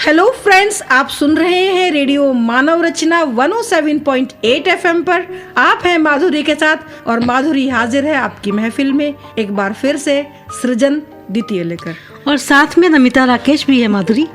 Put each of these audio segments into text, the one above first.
Hello friends, आप सुन रहे हैं रेडियो मानव रचना 107.8 FM पर। आप हैं माधुरी के साथ और माधुरी हाजिर है आपकी महफिल में एक बार फिर से सृजन द्वितीय लेकर, और साथ में नमिता राकेश भी है माधुरी।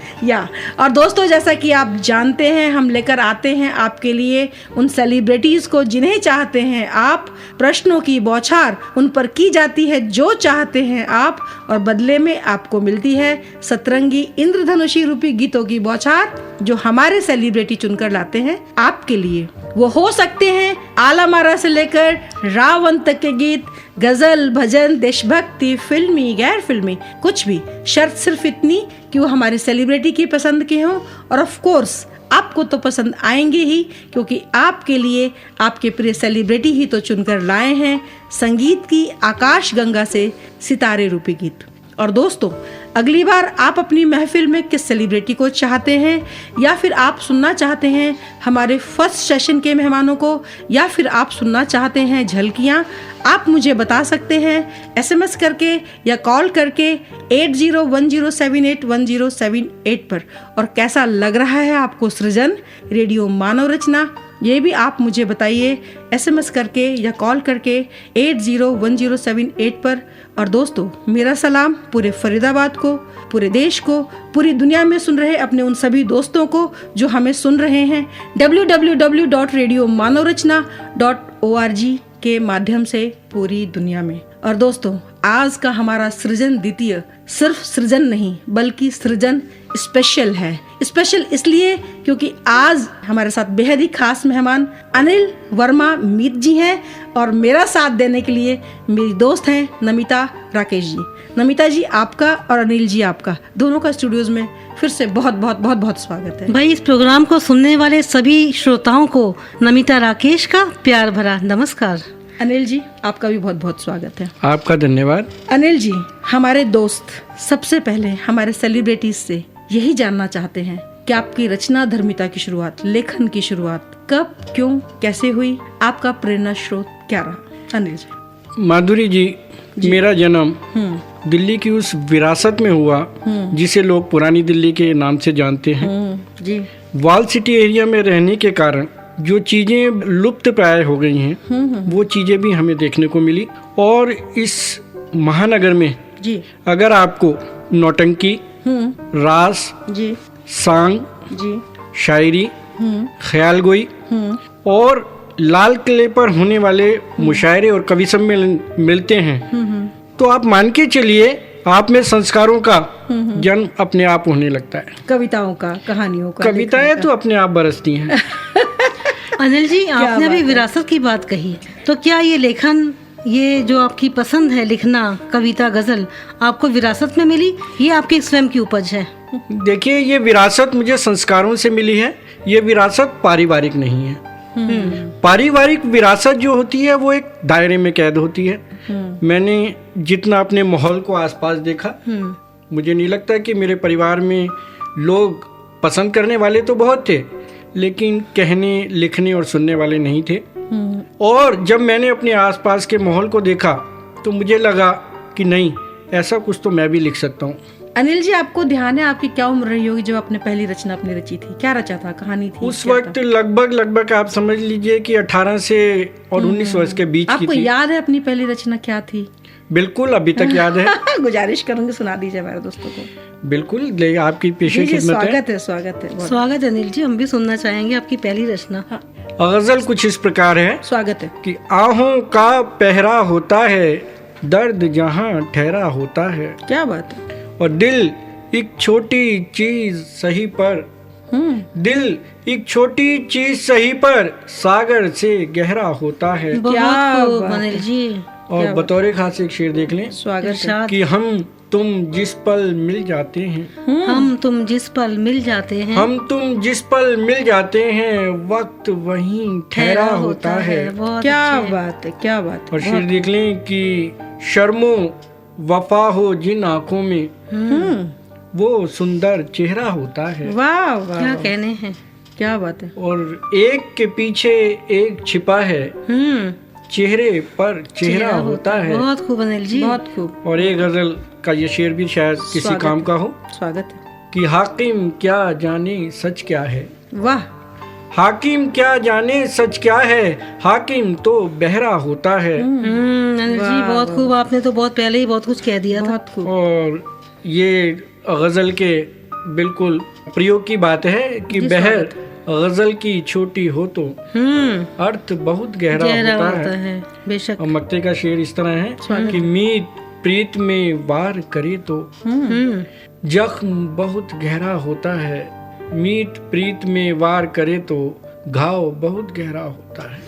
और दोस्तों, जैसा कि आप जानते हैं, हम लेकर आते हैं आपके लिए उन सेलिब्रिटीज़ को जिन्हें चाहते हैं आप। प्रश्नों की बौछार उन पर की जाती है जो चाहते हैं आप, और बदले में आपको मिलती है सतरंगी इंद्रधनुषी रूपी गीतों की बौछार जो हमारे सेलिब्रिटी चुनकर लाते हैं आपके लिए। वो हो सकते हैं आला मारा से लेकर रावण तक के गीत, गजल, भजन, देशभक्ति, फिल्मी, गैर फिल्मी, कुछ भी। शर्त सिर्फ इतनी कि वो हमारे सेलिब्रिटी की पसंद के हों, और ऑफ कोर्स आपको तो पसंद आएंगे ही, क्योंकि आपके लिए आपके प्रिय सेलिब्रिटी ही तो चुनकर लाए हैं संगीत की आकाश गंगा से सितारे रूपी गीत। और दोस्तों, अगली बार आप अपनी महफिल में किस सेलिब्रिटी को चाहते हैं, या फिर आप सुनना चाहते हैं हमारे फर्स्ट सेशन के मेहमानों को, या फिर आप सुनना चाहते हैं झलकियाँ, आप मुझे बता सकते हैं SMS करके या कॉल करके 8010781078 पर। और कैसा लग रहा है आपको सृजन रेडियो मानव रचना, ये भी आप मुझे बताइए SMS करके या कॉल करके 801078 पर। और दोस्तों, मेरा सलाम पूरे फरीदाबाद को, पूरे देश को, पूरी दुनिया में सुन रहे अपने उन सभी दोस्तों को जो हमें सुन रहे हैं www.radiomanorachna.org के माध्यम से पूरी दुनिया में। और दोस्तों, आज का हमारा सृजन द्वितीय सिर्फ सृजन नहीं बल्कि सृजन स्पेशल है। स्पेशल इसलिए क्योंकि आज हमारे साथ बेहद ही खास मेहमान अनिल वर्मा मीत जी हैं, और मेरा साथ देने के लिए मेरी दोस्त हैं नमिता राकेश जी। नमिता जी आपका और अनिल जी आपका, दोनों का स्टूडियोज में फिर से बहुत बहुत बहुत बहुत स्वागत है। भाई, इस प्रोग्राम को सुनने वाले सभी श्रोताओं को नमिता राकेश का प्यार भरा नमस्कार। अनिल जी, आपका भी बहुत बहुत स्वागत है। आपका धन्यवाद। अनिल जी, हमारे दोस्त सबसे पहले हमारे सेलिब्रिटीज से यही जानना चाहते हैं कि आपकी रचना धर्मिता की शुरुआत, लेखन की शुरुआत कब, क्यों, कैसे हुई, आपका प्रेरणा स्रोत क्या रहा? अनिल जी। माधुरी जी, मेरा जन्म दिल्ली की उस विरासत में हुआ जिसे लोग पुरानी दिल्ली के नाम से जानते हैं जी। वॉल सिटी एरिया में रहने के कारण जो चीज़ें लुप्त प्राय हो गई हैं वो चीज़ें भी हमें देखने को मिली। और इस महानगर में जी अगर आपको नौटंकी, रास जी सांग जी शायरी, ख्यालगोई और लाल किले पर होने वाले मुशायरे और कवि सम्मेलन मिलते हैं तो आप मान के चलिए आप में संस्कारों का जन्म अपने आप होने लगता है। कविताओं का, कहानियों का, कविताएं तो अपने आप बरसती हैं। अनिल जी, आपने अभी विरासत की बात कही, तो क्या ये लेखन, ये जो आपकी पसंद है लिखना, कविता, गजल, आपको विरासत में मिली, ये आपकी स्वयं की उपज है? देखिए, ये विरासत मुझे संस्कारों से मिली है, ये विरासत पारिवारिक नहीं है। पारिवारिक विरासत जो होती है वो एक दायरे में कैद होती है। मैंने जितना अपने माहौल को आसपास देखा, मुझे नहीं लगता कि मेरे परिवार में लोग पसंद करने वाले तो बहुत थे, लेकिन कहने, लिखने और सुनने वाले नहीं थे। और जब मैंने अपने आसपास के माहौल को देखा तो मुझे लगा कि नहीं, ऐसा कुछ तो मैं भी लिख सकता हूँ। अनिल जी, आपको ध्यान है आपकी क्या उम्र रही होगी जब आपने पहली रचना अपनी रची थी? क्या रचा था, कहानी थी? उस वक्त लगभग आप समझ लीजिए कि 18 से और 19 वर्ष के बीच की थी। आपको याद है अपनी पहली रचना क्या थी? बिल्कुल, अभी तक याद है। गुजारिश करूंगी, सुना दीजिए हमारे दोस्तों को। बिल्कुल, ले आपकी पेशे खिदमत है। स्वागत है, स्वागत है, स्वागत अनिल जी, हम भी सुनना चाहेंगे आपकी पहली रचना। गजल कुछ इस प्रकार है। स्वागत है। कि आहों का पहरा होता है, दर्द जहां ठहरा होता है, क्या बात है। और दिल एक छोटी चीज सही पर, दिल एक छोटी चीज सही पर सागर से गहरा होता है। बहुत खूब अनिल जी। और बतौर खास एक शेर देख लें। स्वागत है। कि हम तुम जिस पल मिल जाते हैं, हम तुम जिस पल मिल जाते हैं, हम तुम जिस पल मिल जाते हैं, वक्त वहीं ठहरा होता है। क्या बात है, क्या बात है। और शेर देख लें कि शर्मो वफा हो जिन आंखों में, वो सुंदर चेहरा होता है। वाह वाह, क्या कहने हैं, क्या बात है। और एक के पीछे एक छिपा है, चेहरे पर चेहरा होता है। बहुत खूब अनिल जी, बहुत खूब। और एक गजल का ये शेर भी शायद किसी काम का हो। स्वागत है। कि हाकिम क्या जाने सच क्या है। वाह, हाकिम क्या जाने सच क्या है, हाकिम तो बहरा होता है। अनिल जी बहुत खूब, आपने तो बहुत पहले ही बहुत कुछ कह दिया था। बहुत खूब। और ये गजल के बिल्कुल प्रयोग की बात है कि बहर गजल की छोटी हो तो अर्थ बहुत गहरा होता है। बेशक। और मक्ते का शेर इस तरह है कि मीत प्रीत में वार करे तो जख्म बहुत गहरा होता है, मीत प्रीत में वार करे तो घाव बहुत गहरा होता है।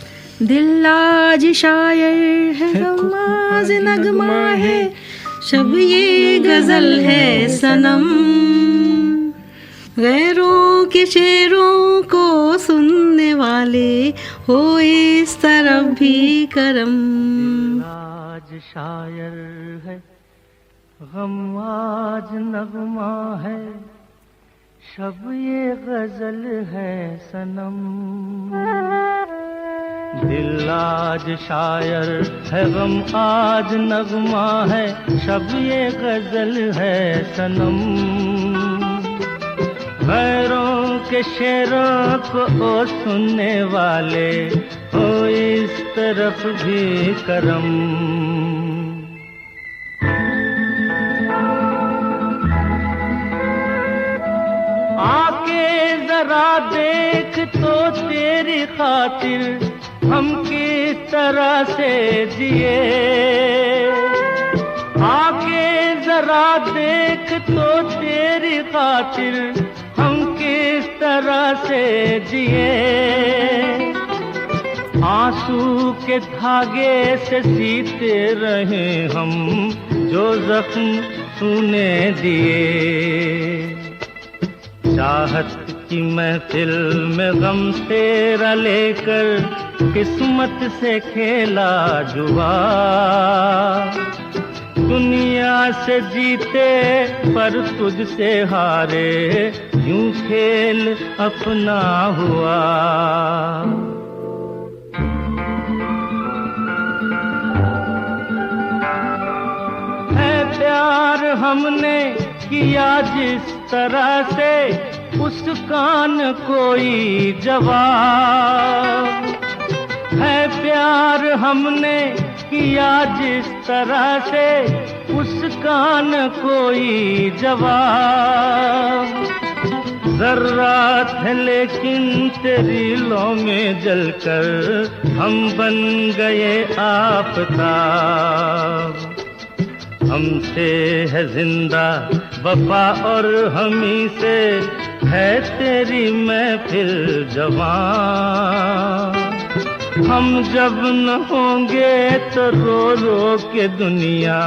दिल आज शायर है, गम आज नगमा है, शब ये गजल है सनम, गैरों के शेरों को सुनने वाले हो इस तरफ भी करम। आज शायर है, गम आज नगमा है, शब ये गजल है सनम। दिल आज शायर है, गम आज नगमा है, शब ये गजल है सनम, गैरों के शेरों को सुनने वाले हो इस तरफ भी करम। आके जरा देख तो तेरी खातिर हम किस तरह से जिए, आके जरा देख तो तेरी खातिर हम किस तरह से जिए, आंसू के धागे से सीते रहे हम जो जख्म तूने दिए। चाहत की महफिल में गम तेरा लेकर किस्मत से खेला जुआ, दुनिया से जीते पर तुझसे हारे, यूं खेल अपना हुआ। है प्यार हमने किया जिस तरह से, उसका न कोई जवाब। है प्यार हमने किया जिस तरह से, उसका न कोई जवाब। जर्रात है लेकिन तेरी लौ में जलकर हम बन गए आफताब। हमसे है जिंदा वफा और हमी से है तेरी महफिल जवां। हम जब न होंगे तो रो रो के दुनिया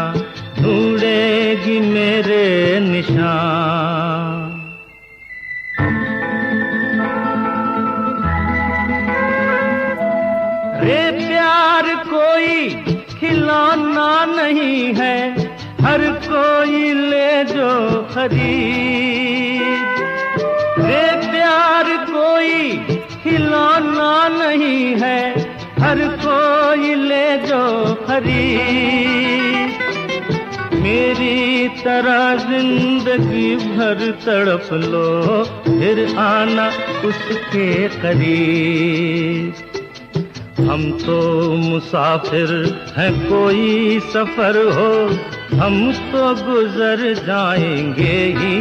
ढूंढेगी मेरे निशान। रे प्यार कोई खिलौना नहीं है, हर कोई ले जो खरीद। रे प्यार कोई खिलौना नहीं है, हर कोई ले जो खरीद। मेरी तरह जिंदगी भर तड़प लो, फिर आना उसके करीब। हम तो मुसाफिर हैं, कोई सफर हो हम तो गुजर जाएंगे ही।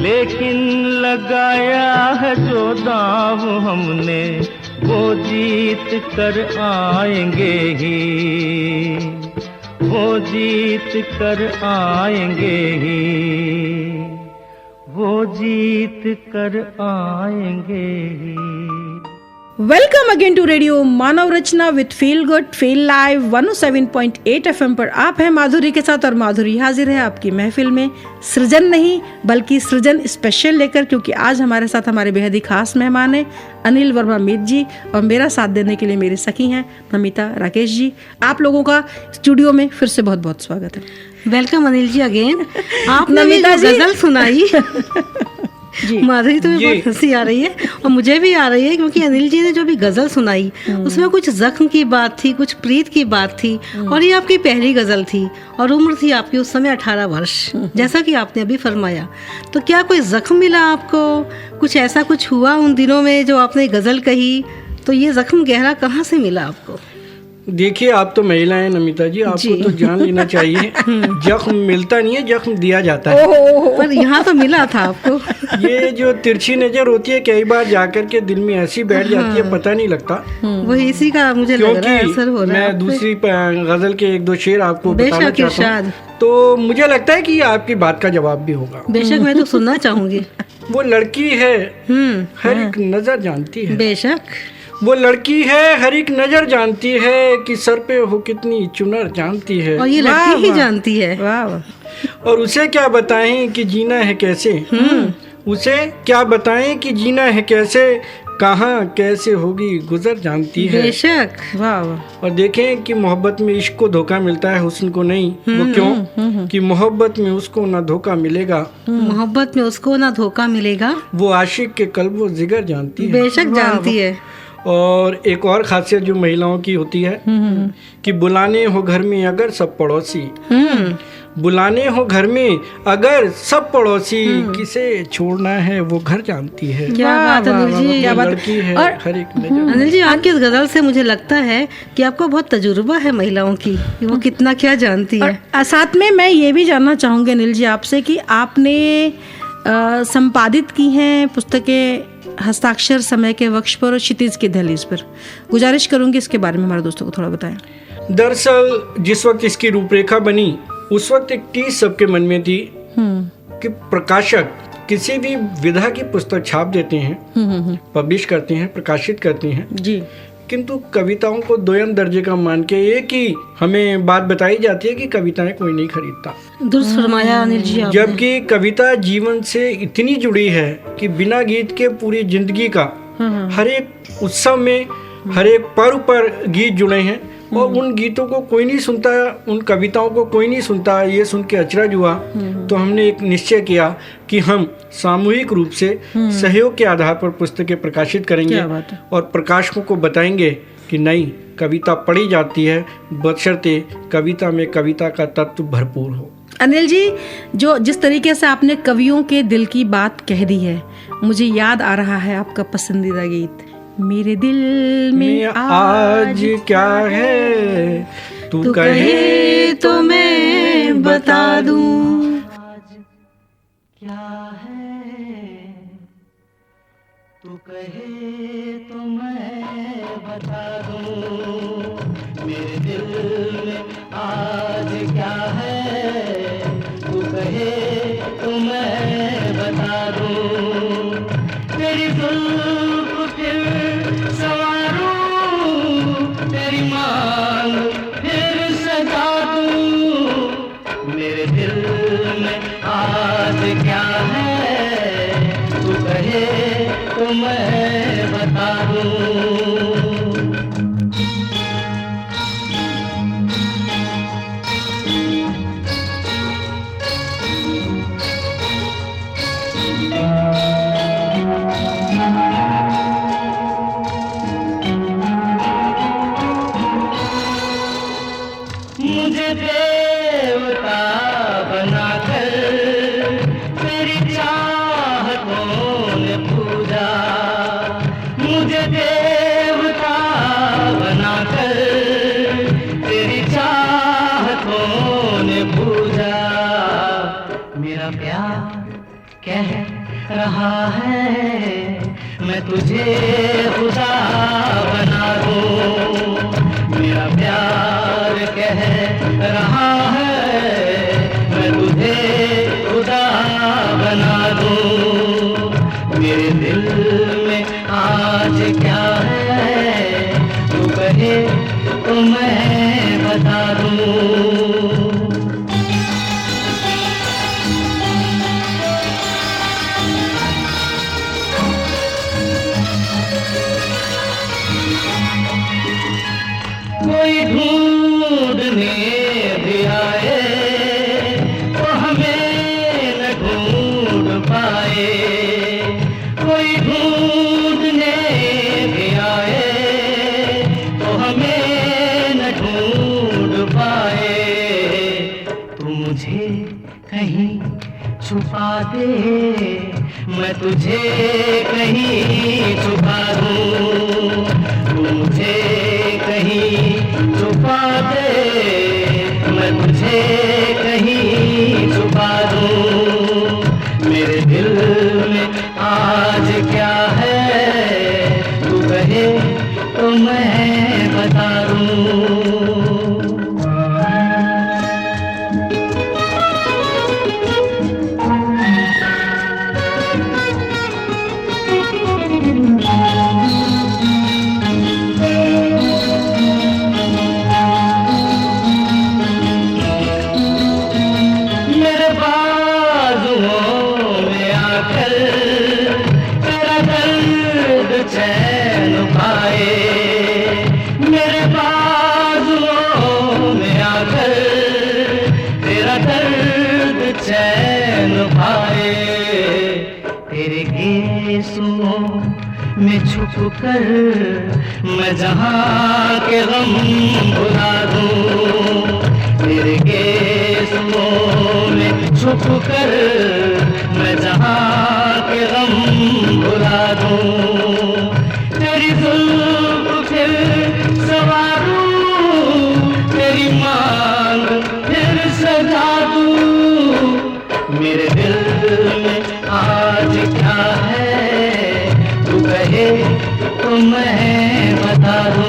लेकिन लगाया है जो दांव हमने, वो जीत कर आएंगे ही, वो जीत कर आएंगे ही, वो जीत कर आएंगे ही। Welcome again to radio Manav Rachna with feel good feel live 107.8 FM पर आप हैं माधुरी के साथ। और माधुरी हाजिर है आपकी महफिल में सृजन नहीं बल्कि सृजन स्पेशल लेकर, क्योंकि आज हमारे साथ हमारे बेहद ही खास मेहमान हैं अनिल वर्मा मीत जी, और मेरा साथ देने के लिए मेरी सखी हैं नमिता राकेश जी। आप लोगों का स्टूडियो में फिर से बहुत बहुत स्वागत है। Welcome Anil ji again. आपने नमिता जो जी गजल सुनाई माधुरी, तुम्हें बहुत हंसी आ रही है और मुझे भी आ रही है, क्योंकि अनिल जी ने जो भी गजल सुनाई उसमें कुछ जख्म की बात थी, कुछ प्रीत की बात थी, और ये आपकी पहली गजल थी और उम्र थी आपकी उस समय 18 वर्ष, जैसा कि आपने अभी फरमाया। तो क्या कोई जख्म मिला आपको, कुछ ऐसा कुछ हुआ उन दिनों में जो आपने गजल कही, तो ये जख्म गहरा कहाँ से मिला आपको? देखिए, आप तो महिला हैं नमिता जी, आपको तो जान लेना चाहिए, जख्म मिलता नहीं है, जख्म दिया जाता है। पर यहाँ तो मिला था आपको। ये जो तिरछी नजर होती है कई बार जाकर के दिल में ऐसी बैठ जाती है, पता नहीं लगता। वही इसी का मुझे लग रहा है असर हो रहा है। मैं दूसरी गजल के 1-2 शेर आपको बताना चाहता हूँ, तो मुझे लगता है कि आपकी बात का जवाब भी होगा। बेशक, मैं तो सुनना चाहूंगी। वो लड़की है हर एक नजर जानती है, बेशक वो लड़की है हर एक नजर जानती है कि सर पे हो कितनी चुनर जानती है, और ये लड़की ही जानती है। वाह। और उसे क्या बताएं कि जीना है कैसे, उसे क्या बताएं कि जीना है कैसे, कहाँ कैसे होगी गुजर जानती है। बेशक, वाह। और देखें कि मोहब्बत में इश्क को धोखा मिलता है, हुस्न को नहीं। वो क्यों? कि मोहब्बत में उसको ना धोखा मिलेगा, मोहब्बत में उसको ना धोखा मिलेगा, वो आशिक के कल्ब व जिगर जानती है। बेशक जानती है। और एक और खासियत जो महिलाओं की होती है कि बुलाने हो घर में अगर सब पड़ोसी, बुलाने हो घर में अगर सब पड़ोसी, किसे छोड़ना है वो घर जानती है। क्या बात है अनिल जी, क्या बात लड़की है और हर एक नजर। अनिल जी, आपकी इस गजल से मुझे लगता है कि आपको बहुत तजुर्बा है महिलाओं की, कि वो कितना क्या जानती है। और साथ में मैं ये भी जानना चाहूँगी अनिल जी आपसे कि आपने संपादित की हैं पुस्तकें हस्ताक्षर, समय के वक्ष पर और क्षितिज की दहलीज पर। गुजारिश करूंगी इसके बारे में हमारे दोस्तों को थोड़ा बताएं। दरअसल जिस वक्त इसकी रूपरेखा बनी उस वक्त एक टीस सबके मन में थी कि प्रकाशक किसी भी विधा की पुस्तक छाप देते हैं, पब्लिश करते हैं, प्रकाशित करते हैं जी, किंतु कविताओं को दोयम दर्जे का मान के एक ही हमें बात बताई जाती है कि कविताएं कोई नहीं खरीदता। दुरुस्त फरमाया अनिल जी आपने। जबकि कविता जीवन से इतनी जुड़ी है कि बिना गीत के पूरी जिंदगी का हर एक उत्सव में हर एक पर्व पर गीत जुड़े हैं, और उन गीतों को कोई नहीं सुनता, उन कविताओं को कोई नहीं सुनता। ये सुन के अचरज हुआ, तो हमने एक निश्चय किया कि हम सामूहिक रूप से सहयोग के आधार पर पुस्तकें प्रकाशित करेंगे और प्रकाशकों को बताएंगे कि नहीं, कविता पढ़ी जाती है बशर्ते कविता में कविता का तत्व भरपूर हो। अनिल जी, जो जिस तरीके से आपने कवियों के दिल की बात कह दी है, मुझे याद आ रहा है आपका पसंदीदा गीत, मेरे दिल में आज क्या है तू कहे तो मैं बता दूं, आज क्या है तू कहे तो मैं बता दूं, मेरे दिल में आज क्या है तू कहे तो मैं बता दूं, तेरी जुल्फ फिर संवारूं, तेरी मांग फिर सजा दूं, मेरे दिल में आज क्या है तू कहे तो मैं बता दूं। मुझे देवता बनाकर तेरी चाहतों ने पूजा, मुझे देवता बनाकर तेरी चाहतों ने पूजा, मेरा प्यार कह रहा है मैं तुझे खुदा बना दूं, मेरा प्यार कह रहा है मैं तुझे खुदा बना दूं, मेरे दिल में आज क्या है तू कहे तो मैं बता दूं। कोई ढूंढने भी आए तो हमें न ढूंढ पाए, छुपा दे, मैं तुझे कहीं छुपा दूं, तू मुझे कहीं छुपा दे, मैं तुझे कहीं छुपा दूं। मेरे दिल में आज क्या है, तू कहे तो मैं बता दूं। में छुप कर मैं जहाँ के गम भुला दूं, तेरे गेसों में छुप कर मैं जहाँ के गम भुला दूं। तेरी जुल्फ फिर संवारूं, तेरी मांग फिर सजा दूं। मेरे दिल में आज क्या है, तू कहे तो मैं बता दूं।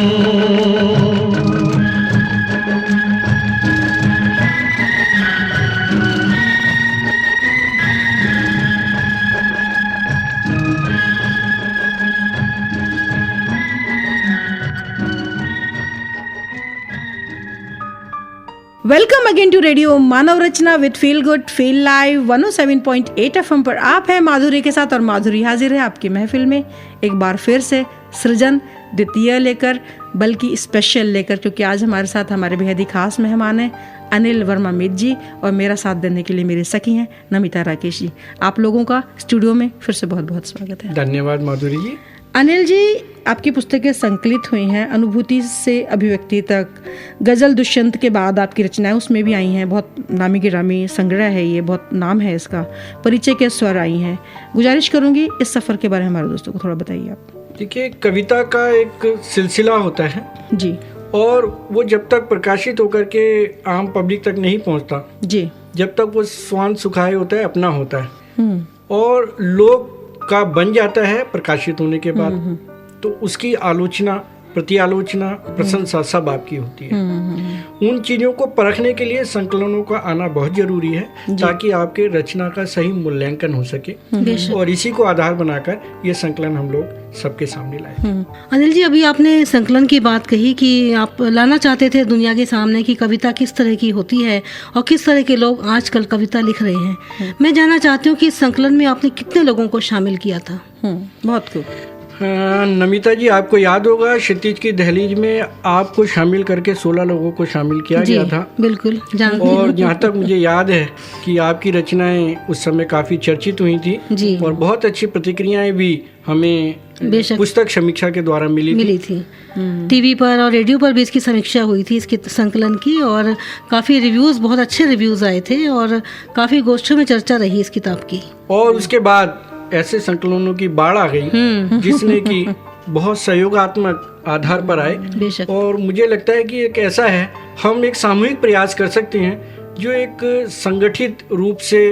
Welcome again to radio Manav Rachna with feel good feel live 107.8 FM पर आप हैं माधुरी के साथ, और माधुरी हाजिर है आपकी महफिल में एक बार फिर से सृजन द्वितीय लेकर, बल्कि स्पेशल लेकर, क्योंकि आज हमारे साथ हमारे बेहद ही खास मेहमान हैं अनिल वर्मा मित जी, और मेरा साथ देने के लिए मेरी सखी हैं नमिता राकेश जी। आप लोगों का स्टूडियो में फिर से बहुत बहुत स्वागत है। धन्यवाद माधुरी जी। अनिल जी, आपकी पुस्तकें संकलित हुई हैं अनुभूति से अभिव्यक्ति तक, गज़ल दुष्यंत के बाद आपकी रचनाएं उसमें भी आई हैं, बहुत नामी गिरामी संग्रह है ये, बहुत नाम है इसका, परिचय के स्वर आई हैं। गुजारिश करूंगी इस सफ़र के बारे में हमारे दोस्तों को थोड़ा बताइए आप। देखिए, कविता का एक सिलसिला होता है जी, और वो जब तक प्रकाशित होकर के आम पब्लिक तक नहीं पहुंचता जी, जब तक वो स्वान सुखाए होता है, अपना होता है और लोग का बन जाता है प्रकाशित होने के बाद, तो उसकी आलोचना, प्रति आलोचना, प्रशंसा सब आपकी होती है। उन चीज़ों को परखने के लिए संकलनों का आना बहुत जरूरी है, ताकि आपके रचना का सही मूल्यांकन हो सके, और इसी को आधार बनाकर ये संकलन हम लोग सबके सामने लाए। अनिल जी, अभी आपने संकलन की बात कही कि आप लाना चाहते थे दुनिया के सामने कि कविता किस तरह की होती है और किस तरह के लोग आजकल कविता लिख रहे हैं। मैं जानना चाहती हूँ कि इस संकलन में आपने कितने लोगों को शामिल किया था? बहुत खूब। नमिता जी, आपको याद होगा क्षितिज की दहलीज में आपको शामिल करके 16 लोगों को शामिल किया गया था। बिल्कुल जानती हूँ। और जहाँ तक मुझे याद है कि आपकी रचनाएं उस समय काफ़ी चर्चित हुई थी जी, और बहुत अच्छी प्रतिक्रियाएं भी हमें पुस्तक समीक्षा के द्वारा मिली थी। टीवी पर और रेडियो पर भी इसकी समीक्षा हुई थी, इसके संकलन की, और काफ़ी रिव्यूज़, बहुत अच्छे रिव्यूज़ आए थे और काफ़ी गोष्ठियों में चर्चा रही इस किताब की। और उसके बाद ऐसे संकलनों की बाढ़ आ गई जिसने कि बहुत सहयोगात्मक आधार पर आए, और मुझे लगता है कि एक ऐसा है, हम एक सामूहिक प्रयास कर सकते हैं जो एक संगठित रूप से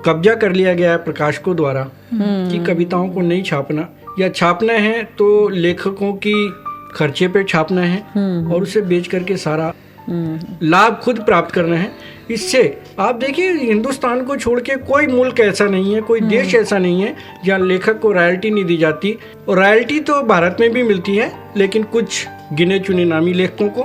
कब्जा कर लिया गया है प्रकाशकों द्वारा कि कविताओं को नहीं छापना, या छापना है तो लेखकों की खर्चे पे छापना है और उसे बेच करके सारा लाभ खुद प्राप्त करना है। इससे आप देखिए, हिंदुस्तान को छोड़ के कोई मुल्क ऐसा नहीं है, कोई देश ऐसा नहीं है जहाँ लेखक को रॉयल्टी नहीं दी जाती। और रॉयल्टी तो भारत में भी मिलती है, लेकिन कुछ गिने चुने नामी लेखकों को,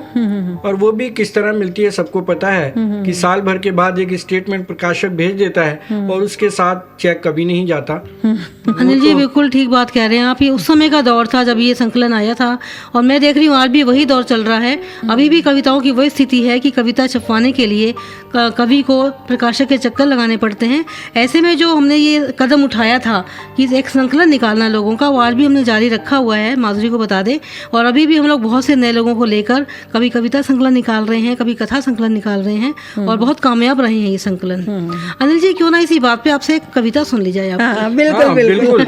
और वो भी किस तरह मिलती है सबको पता है कि साल भर के बाद एक स्टेटमेंट प्रकाशक भेज देता है और उसके साथ चेक कभी नहीं जाता। अनिल जी, बिल्कुल ठीक बात कह रहे हैं आप। ये उस समय का दौर था जब ये संकलन आया था, और मैं देख रही हूँ आज भी वही दौर चल रहा है। अभी भी कविताओं की वही स्थिति है कि कविता छपवाने के लिए कवि को प्रकाशक के चक्कर लगाने पड़ते हैं। ऐसे में जो हमने ये कदम उठाया था कि एक संकलन निकालना लोगों का, वो आज भी हमने जारी रखा हुआ है, माधुरी को बता दें। और अभी भी हम लोग बहुत से नए लोगों को लेकर कभी कविता संकलन निकाल रहे हैं, कभी कथा संकलन निकाल रहे हैं और बहुत कामयाब रहे हैं ये संकलन। अनिल जी, क्यों ना इसी बात पे आपसे एक कविता सुन ली जाए आपकी। बिल्कुल बिल्कुल।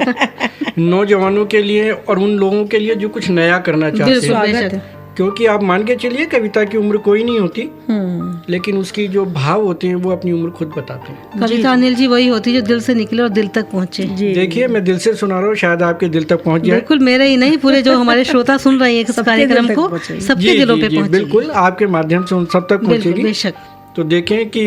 नौजवानों के लिए और उन लोगों के लिए जो कुछ नया करना चाहते हैं, स्वागत है। क्योंकि आप मान के चलिए कविता की उम्र कोई नहीं होती, लेकिन उसकी जो भाव होते हैं वो अपनी उम्र खुद बताते हैं। कविता अनिल जी वही होती है जो दिल से निकले और दिल तक पहुँचे। देखिए, मैं दिल से सुना रहा हूँ, शायद आपके दिल तक पहुँच जाए। बिल्कुल, मेरे ही नहीं, पूरे जो हमारे श्रोता सुन रहे हैं इस कार्यक्रम को, सबके दिलों पे पहुँचे। बिल्कुल, आपके माध्यम से उन सब तक पहुँचेगी। बेशक। तो देखें कि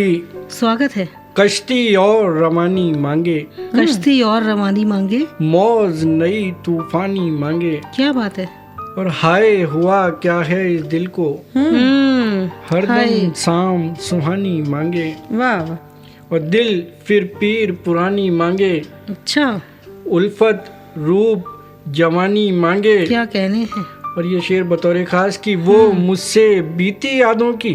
स्वागत है। कश्ती और रवानी मांगे, कश्ती और रवानी मांगे, मौज नई तूफानी मांगे, क्या बात है। और हाय हुआ क्या है इस दिल को, हरदम शाम सुहानी मांगे, वाह। और दिल फिर पीर पुरानी मांगे, अच्छा, उल्फत रूप जवानी मांगे। क्या कहने हैं। और ये शेर बतौर खास कि वो मुझसे बीती यादों की,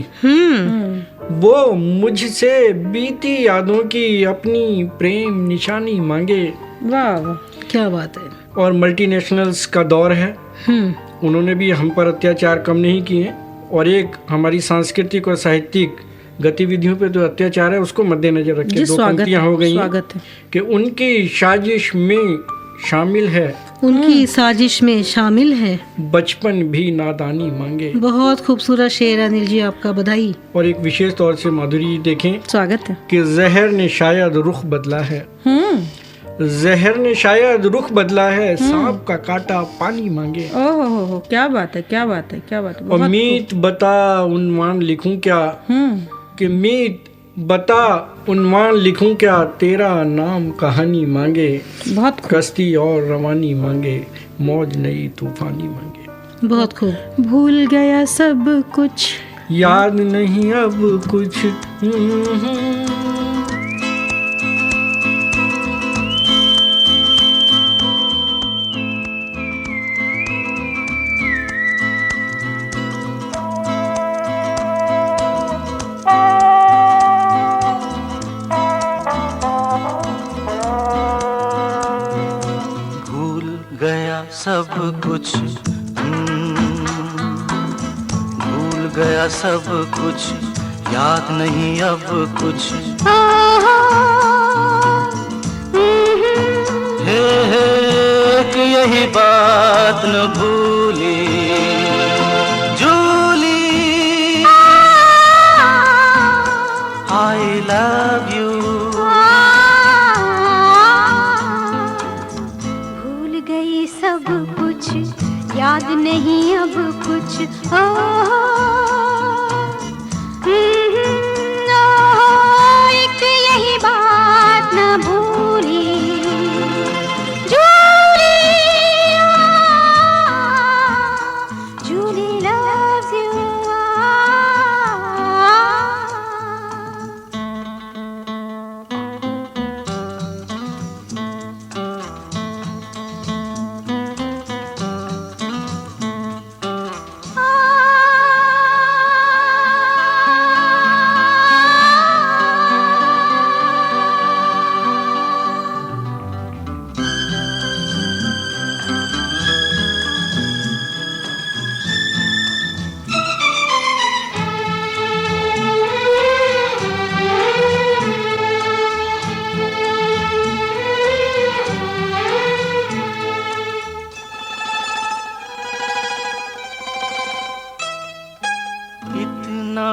वो मुझसे बीती यादों की अपनी प्रेम निशानी मांगे। वाह, क्या बात है। और मल्टीनेशनल्स का दौर है, उन्होंने भी हम पर अत्याचार कम नहीं किए, और एक हमारी सांस्कृतिक और साहित्यिक गतिविधियों पे जो अत्याचार है उसको मद्देनजर रख के दो पंक्तियां हो गई कि उनकी साजिश में शामिल है, उनकी साजिश में शामिल है, बचपन भी नादानी मांगे। बहुत खूबसूरत शेर अनिल जी, आपका बधाई। और एक विशेष तौर से माधुरी देखें, स्वागत है। कि जहर ने शायद रुख बदला है, जहर ने शायद रुख बदला है, सांप का काटा पानी मांगे। ओहो हो, क्या बात है, क्या बात है, क्या बात है। और मीत बता उन्वान लिखूं क्या, कि मीत बता उन्वान लिखूं क्या, तेरा नाम कहानी मांगे, बहुत कश्ती और रवानी मांगे, मौज नई तूफानी मांगे। बहुत खूब। भूल गया सब कुछ, याद नहीं अब कुछ। सब कुछ भूल गया सब कुछ, याद नहीं अब कुछ। हे कि यही बात न भूली जूली, आई लव यू। सब कुछ याद नहीं अब कुछ, एक यही बात न भूली जूली, जूली loves you।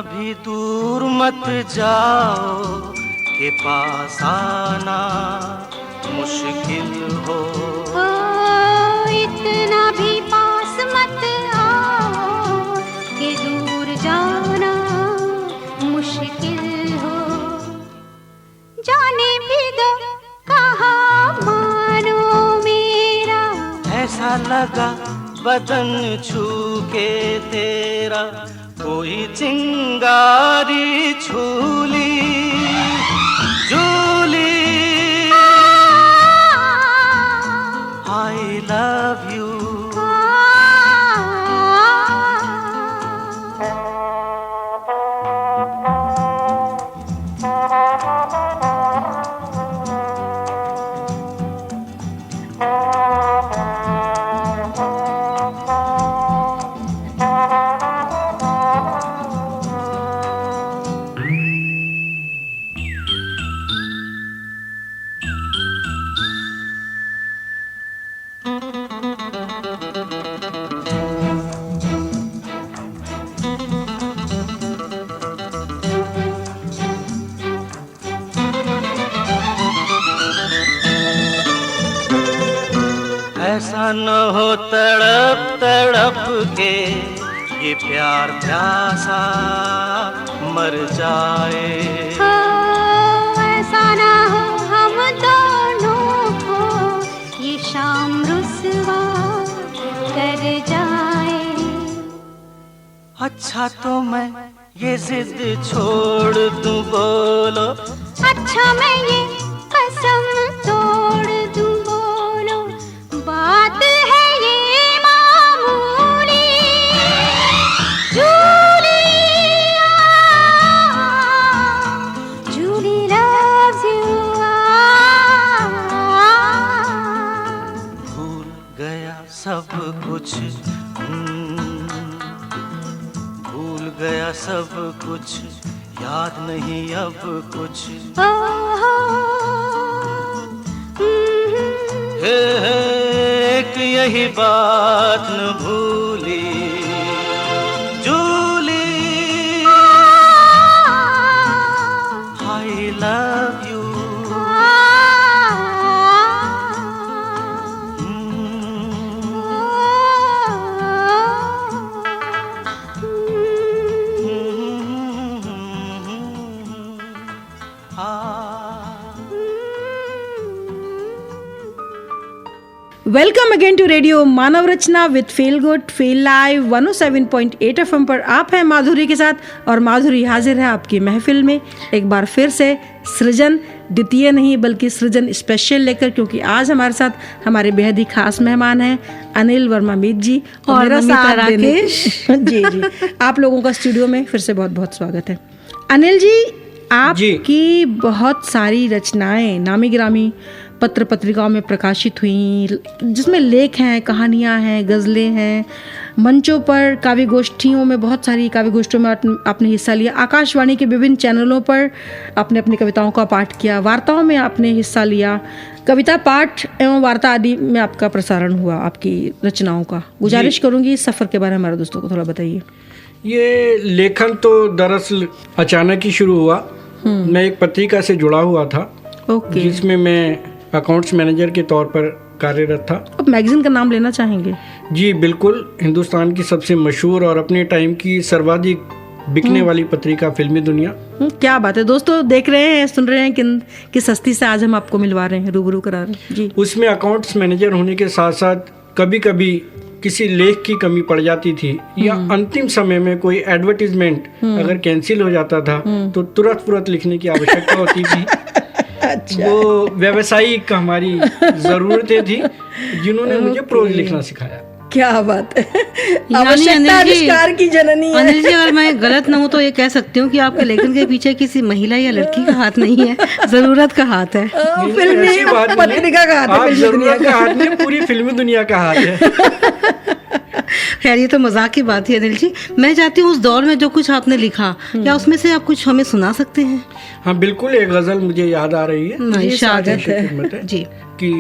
भी दूर मत जाओ के पास आना मुश्किल हो, इतना भी पास मत आओ के दूर जाना मुश्किल हो। जाने भी दो कहाँ मानो मेरा, ऐसा लगा बदन छू के तेरा, कोई चिंगारी छूली जूली, आई लव यू। ऐसा न हो तड़प तड़प के ये प्यार प्यासा मर जाए। हो ऐसा ना हो हम दोनों को ये शाम रुसवा कर जाए। अच्छा तो मैं ये जिद छोड़ दूं, बोलो। अच्छा मैं ये कसम तोड़ दूं, बोलो। बात है ये मामूली, जूलिया, जूली loves you। भूल गया सब कुछ, भूल गया सब कुछ, याद नहीं अब कुछ। हे एक यही बात न भूली, Julie I love you। Welcome again to radio Manav Rachna with feel good feel live 107.8 FM पर आप हैं माधुरी के साथ, और माधुरी हाजिर है आपकी महफिल में एक बार फिर से सृजन द्वितीय नहीं बल्कि सृजन स्पेशल लेकर, क्योंकि आज हमारे साथ हमारे बेहद ही खास मेहमान हैं अनिल वर्मा मीत जी और मेरा नमिता साथ देने राकेश। जी जी, आप लोगों का स्टूडियो में फिर से बहुत बहुत स्वागत है। अनिल जी, आपकी बहुत सारी रचनाएं नामी गिरामी पत्र पत्रिकाओं में प्रकाशित हुई, जिसमें लेख हैं, कहानियां हैं, गज़लें हैं, मंचों पर काव्य गोष्ठियों में, बहुत सारी काव्य गोष्ठियों में आपने हिस्सा लिया, आकाशवाणी के विभिन्न चैनलों पर आपने अपनी कविताओं का पाठ किया, वार्ताओं में आपने हिस्सा लिया, कविता पाठ एवं वार्ता आदि में आपका प्रसारण हुआ आपकी रचनाओं का। गुजारिश करूँगी इस सफ़र के बारे में हमारे दोस्तों को थोड़ा बताइए। ये लेखन तो दरअसल अचानक ही शुरू हुआ। मैं एक पत्रिका से जुड़ा हुआ था, जिसमें मैं अकाउंट्स मैनेजर के तौर पर कार्यरत था। अब मैगजीन का नाम लेना चाहेंगे? जी बिल्कुल, हिंदुस्तान की सबसे मशहूर और अपने टाइम की सर्वाधिक बिकने वाली पत्रिका फिल्मी दुनिया। क्या बात है दोस्तों, देख रहे हैं, सुन रहे हैं किस हस्ती से आज हम आपको मिलवा रहे हैं, रूबरू करा रहे हैं। जी, उसमें अकाउंट्स मैनेजर होने के साथ साथ कभी कभी किसी लेख की कमी पड़ जाती थी, या अंतिम समय में कोई एडवर्टीजमेंट अगर कैंसिल हो जाता था तो तुरंत लिखने की आवश्यकता होती थी। अच्छा। वो व्यावसायिक हमारी जरूरतें थी, जिन्होंने मुझे प्रोज लिखना सिखाया। क्या बात है, यानी आवश्यकता अनिल जी- आविष्कार की जननी है। अनिल जी, अगर मैं गलत ना हूँ तो ये कह सकती हूँ कि आपके लेखन के पीछे किसी महिला या लड़की का हाथ नहीं है, जरूरत का हाथ है। फिल्मी ऐसी बात नहीं है। पत्रिका का हाथ है, आप फिल्मी दुनिया जरूरत का हाथ नहीं, पूरी फिल्मी दुनिया का हाथ है। खैर, ये तो मजाक की बात है अनिल जी। मैं चाहती हूँ उस दौर में जो कुछ आपने लिखा, क्या उसमें से आप कुछ हमें सुना सकते हैं? हाँ बिल्कुल, एक गजल मुझे याद आ रही है। स्वागत है है जी। कि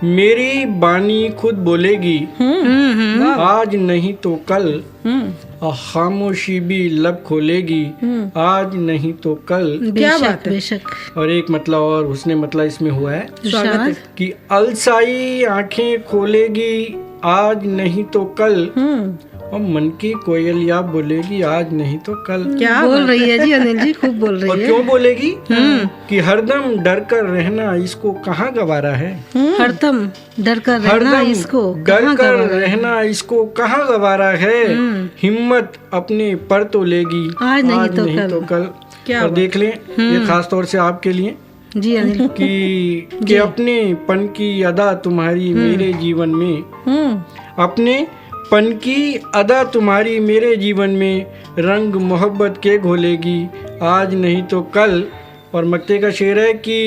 मेरी बानी खुद बोलेगी, आज नहीं तो कल, खामोशी भी लब खोलेगी, आज नहीं तो कल। क्या बात है। बेशक। और एक मतलब और उसने मतलब इसमें हुआ है स्वागत है। कि अलसाई आंखें खोलेगी, आज नहीं तो कल, और मन की कोयलिया बोलेगी, आज नहीं तो कल। क्या बोल बात रही है जी अनिल जी, खूब बोल और रही है। क्यों बोलेगी? कि हरदम डर कर रहना इसको कहाँ गवारा है, हरदम डर कर रहना हरदम इसको डर कहाँ कर गवारा है? रहना इसको कहाँ गवारा है, हिम्मत अपने पर तो लेगी, आज नहीं तो कल। क्या और बात। देख लें, ये खास तौर से आपके लिए जी अनिल। कि अपने पन की अदा तुम्हारी मेरे जीवन में, अपने पन की अदा तुम्हारी मेरे जीवन में, रंग मोहब्बत के घोलेगी, आज नहीं तो कल। और मक्ते का शेर है कि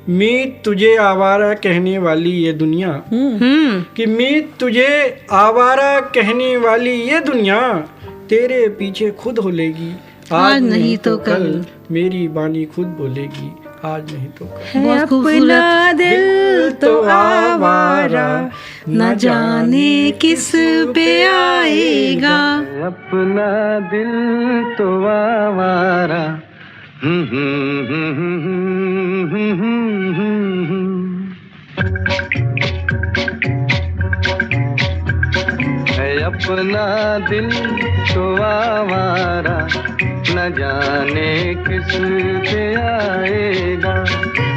मीत तुझे आवारा कहने वाली ये दुनिया, कि मीत तुझे आवारा कहने वाली ये दुनिया, तेरे पीछे खुद होलेगी, आज नहीं तो कल। मेरी बानी खुद बोलेगी, आज नहीं तो कल। है बहुत खूबसूरत। अपना दिल तो आवारा, न जाने किस पे आएगा। अपना दिल तो आवारा। अपना दिल तो आवारा, न जाने किस पे आएगा।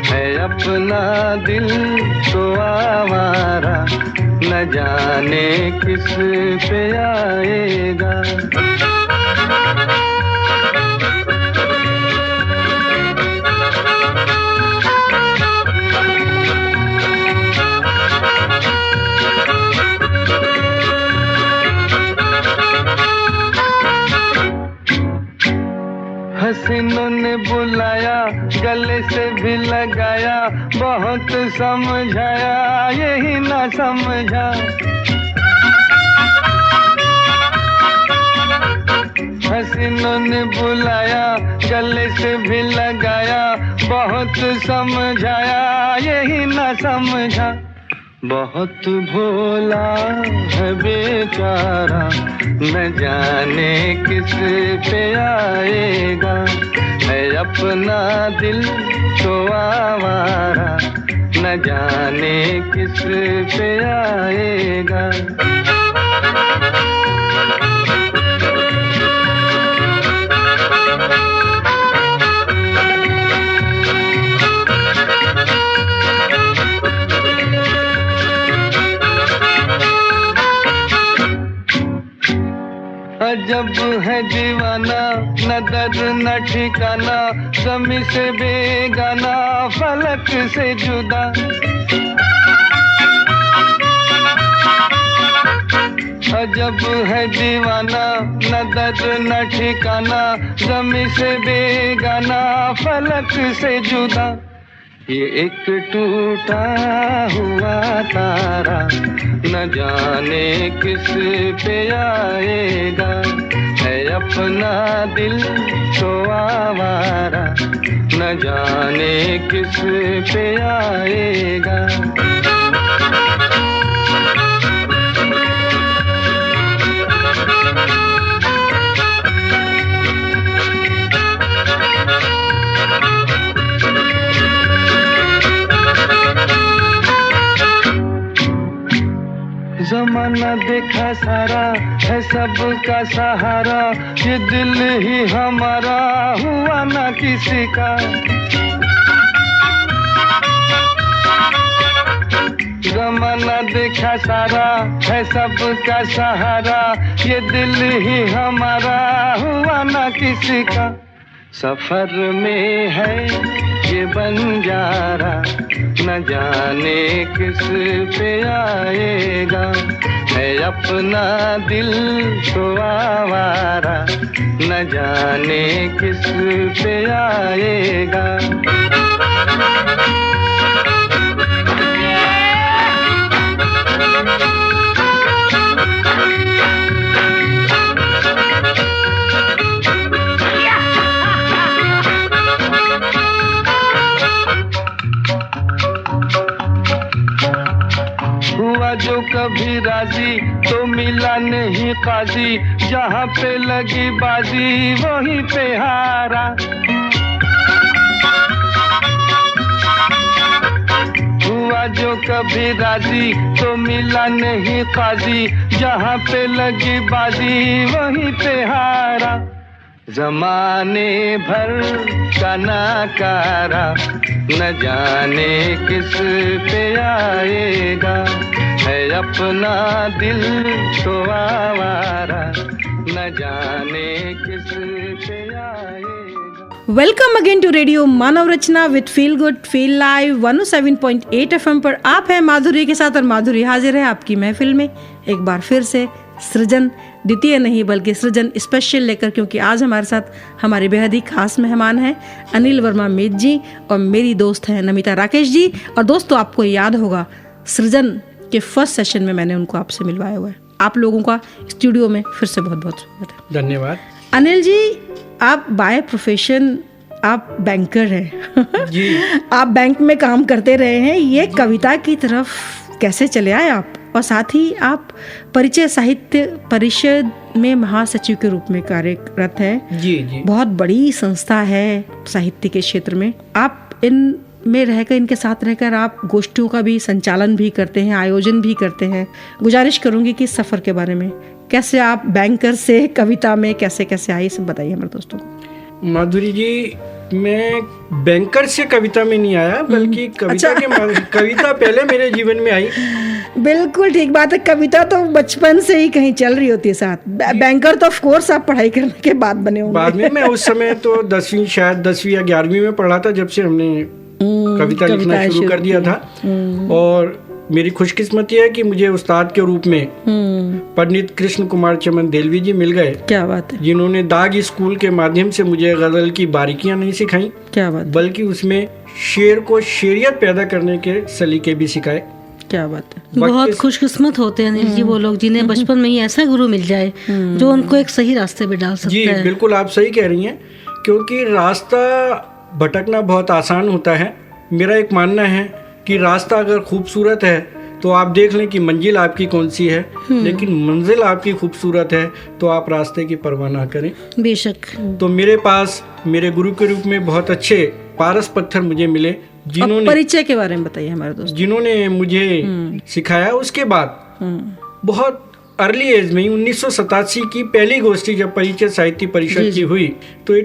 है अपना दिल तो आवारा, न जाने किस पे आएगा। हसीनों ने बुलाया, गले से भी लगाया, बहुत समझाया यही ना समझा। हसीनों ने बुलाया, गले से भी लगाया, बहुत समझाया यही ना समझा। बहुत भोला है बेचारा, न जाने किस पे आएगा। है अपना दिल तो आवारा, न जाने किस पे आएगा। अजब है दीवाना, न दर्द न ठिकाना, ज़मीं से बेगाना, फलक से जुदा। अजब है दीवाना, न दर्द न ठिकाना, ज़मीं से बेगाना, फलक से जुदा। ये एक टूटा हुआ तारा, न जाने किस पे आएगा। है अपना दिल तो आवारा, न जाने किस पे आएगा। जमाना देखा सारा है सबका सहारा, ये दिल ही हमारा हुआ ना किसी का। जमाना देखा सारा है सबका सहारा, ये दिल ही हमारा हुआ ना किसी का। सफर में है ये बंजारा, न जाने किस पे आएगा। है अपना दिल तो आवारा, न जाने किस पे आएगा। हुआ जो कभी राजी तो मिला नहीं काजी, जहाँ पे लगी बाजी वहीं पे हारा। हुआ जो कभी राजी तो मिला नहीं काजी, जहाँ पे लगी बाजी वहीं पे हारा। जमाने भर का नाकारा, न जाने किस पे आएगा। है अपना दिल तो आवारा, न जाने किस पे आएगा। Welcome again to radio Manav Rachna with feel good feel live 107.8 FM पर आप है माधुरी के साथ, और माधुरी हाजिर है आपकी महफिल में एक बार फिर से। सृजन द्वितीय नहीं बल्कि सृजन स्पेशल लेकर, क्योंकि आज हमारे साथ हमारे बेहद ही खास मेहमान हैं अनिल वर्मा मेद जी, और मेरी दोस्त हैं नमिता राकेश जी। और दोस्तों, आपको याद होगा सृजन के फर्स्ट सेशन में मैंने उनको आपसे मिलवाया हुआ है। आप लोगों का स्टूडियो में फिर से बहुत बहुत स्वागत है। धन्यवाद। अनिल जी, आप बाय प्रोफेशन आप बैंकर हैं जी। आप बैंक में काम करते रहे हैं। ये कविता की तरफ कैसे चले आए आप? और साथ ही आप परिचय साहित्य परिषद में महासचिव के रूप में कार्यरत हैं। जी जी। बहुत बड़ी संस्था है साहित्य के क्षेत्र में। आप इन में रहकर, इनके साथ रहकर आप गोष्ठियों का भी संचालन भी करते हैं, आयोजन भी करते हैं। गुजारिश करूंगी कि इस सफ़र के बारे में, कैसे आप बैंकर से कविता में कैसे कैसे आए, सब बताइए हमारे दोस्तों को। माधुरी जी, मैं बैंकर से कविता में नहीं आया, बल्कि कविता कविता पहले मेरे जीवन में आई। बिल्कुल ठीक बात है, कविता तो बचपन से ही कहीं चल रही होती है साथ। बैंकर तो ऑफ कोर्स आप पढ़ाई करने के बाद बने होंगे। बाद में, मैं उस समय तो 10वीं या 11वीं में पढ़ा था, जब से हमने कविता लिखना शुरू कर दिया था। और मेरी खुशकिस्मती है कि मुझे उस्ताद के रूप में पंडित कृष्ण कुमार चमन देलवी जी मिल गए। क्या बात है। जिन्होंने दाग स्कूल के माध्यम से मुझे गजल की बारीकियां नहीं सिखाई, क्या बात, बल्कि उसमें शेर को शेरियत पैदा करने के सलीके भी सिखाए। क्या बात है। बहुत खुशकिस्मत होते हैं अनिल जी वो लोग, जिन्हें बचपन में ही ऐसा गुरु मिल जाए जो उनको एक सही रास्ते पे डाल सकता जी है। बिल्कुल, आप सही कह रही हैं, क्योंकि रास्ता भटकना बहुत आसान होता है। मेरा एक मानना है कि रास्ता अगर खूबसूरत है तो आप देख लें कि मंजिल आपकी कौन सी है, लेकिन मंजिल आपकी खूबसूरत है तो आप रास्ते की परवाह ना करें। बेशक। तो मेरे पास मेरे गुरु के रूप में बहुत अच्छे पारस पत्थर मुझे मिले, जिन्होंने परिचय के बारे में बताइए हमारे दोस्त। जिन्होंने मुझे सिखाया। उसके बाद बहुत अर्ली एज में 1987 की पहली गोष्ठी जब परिचय साहित्य परिषद की हुई, तो ये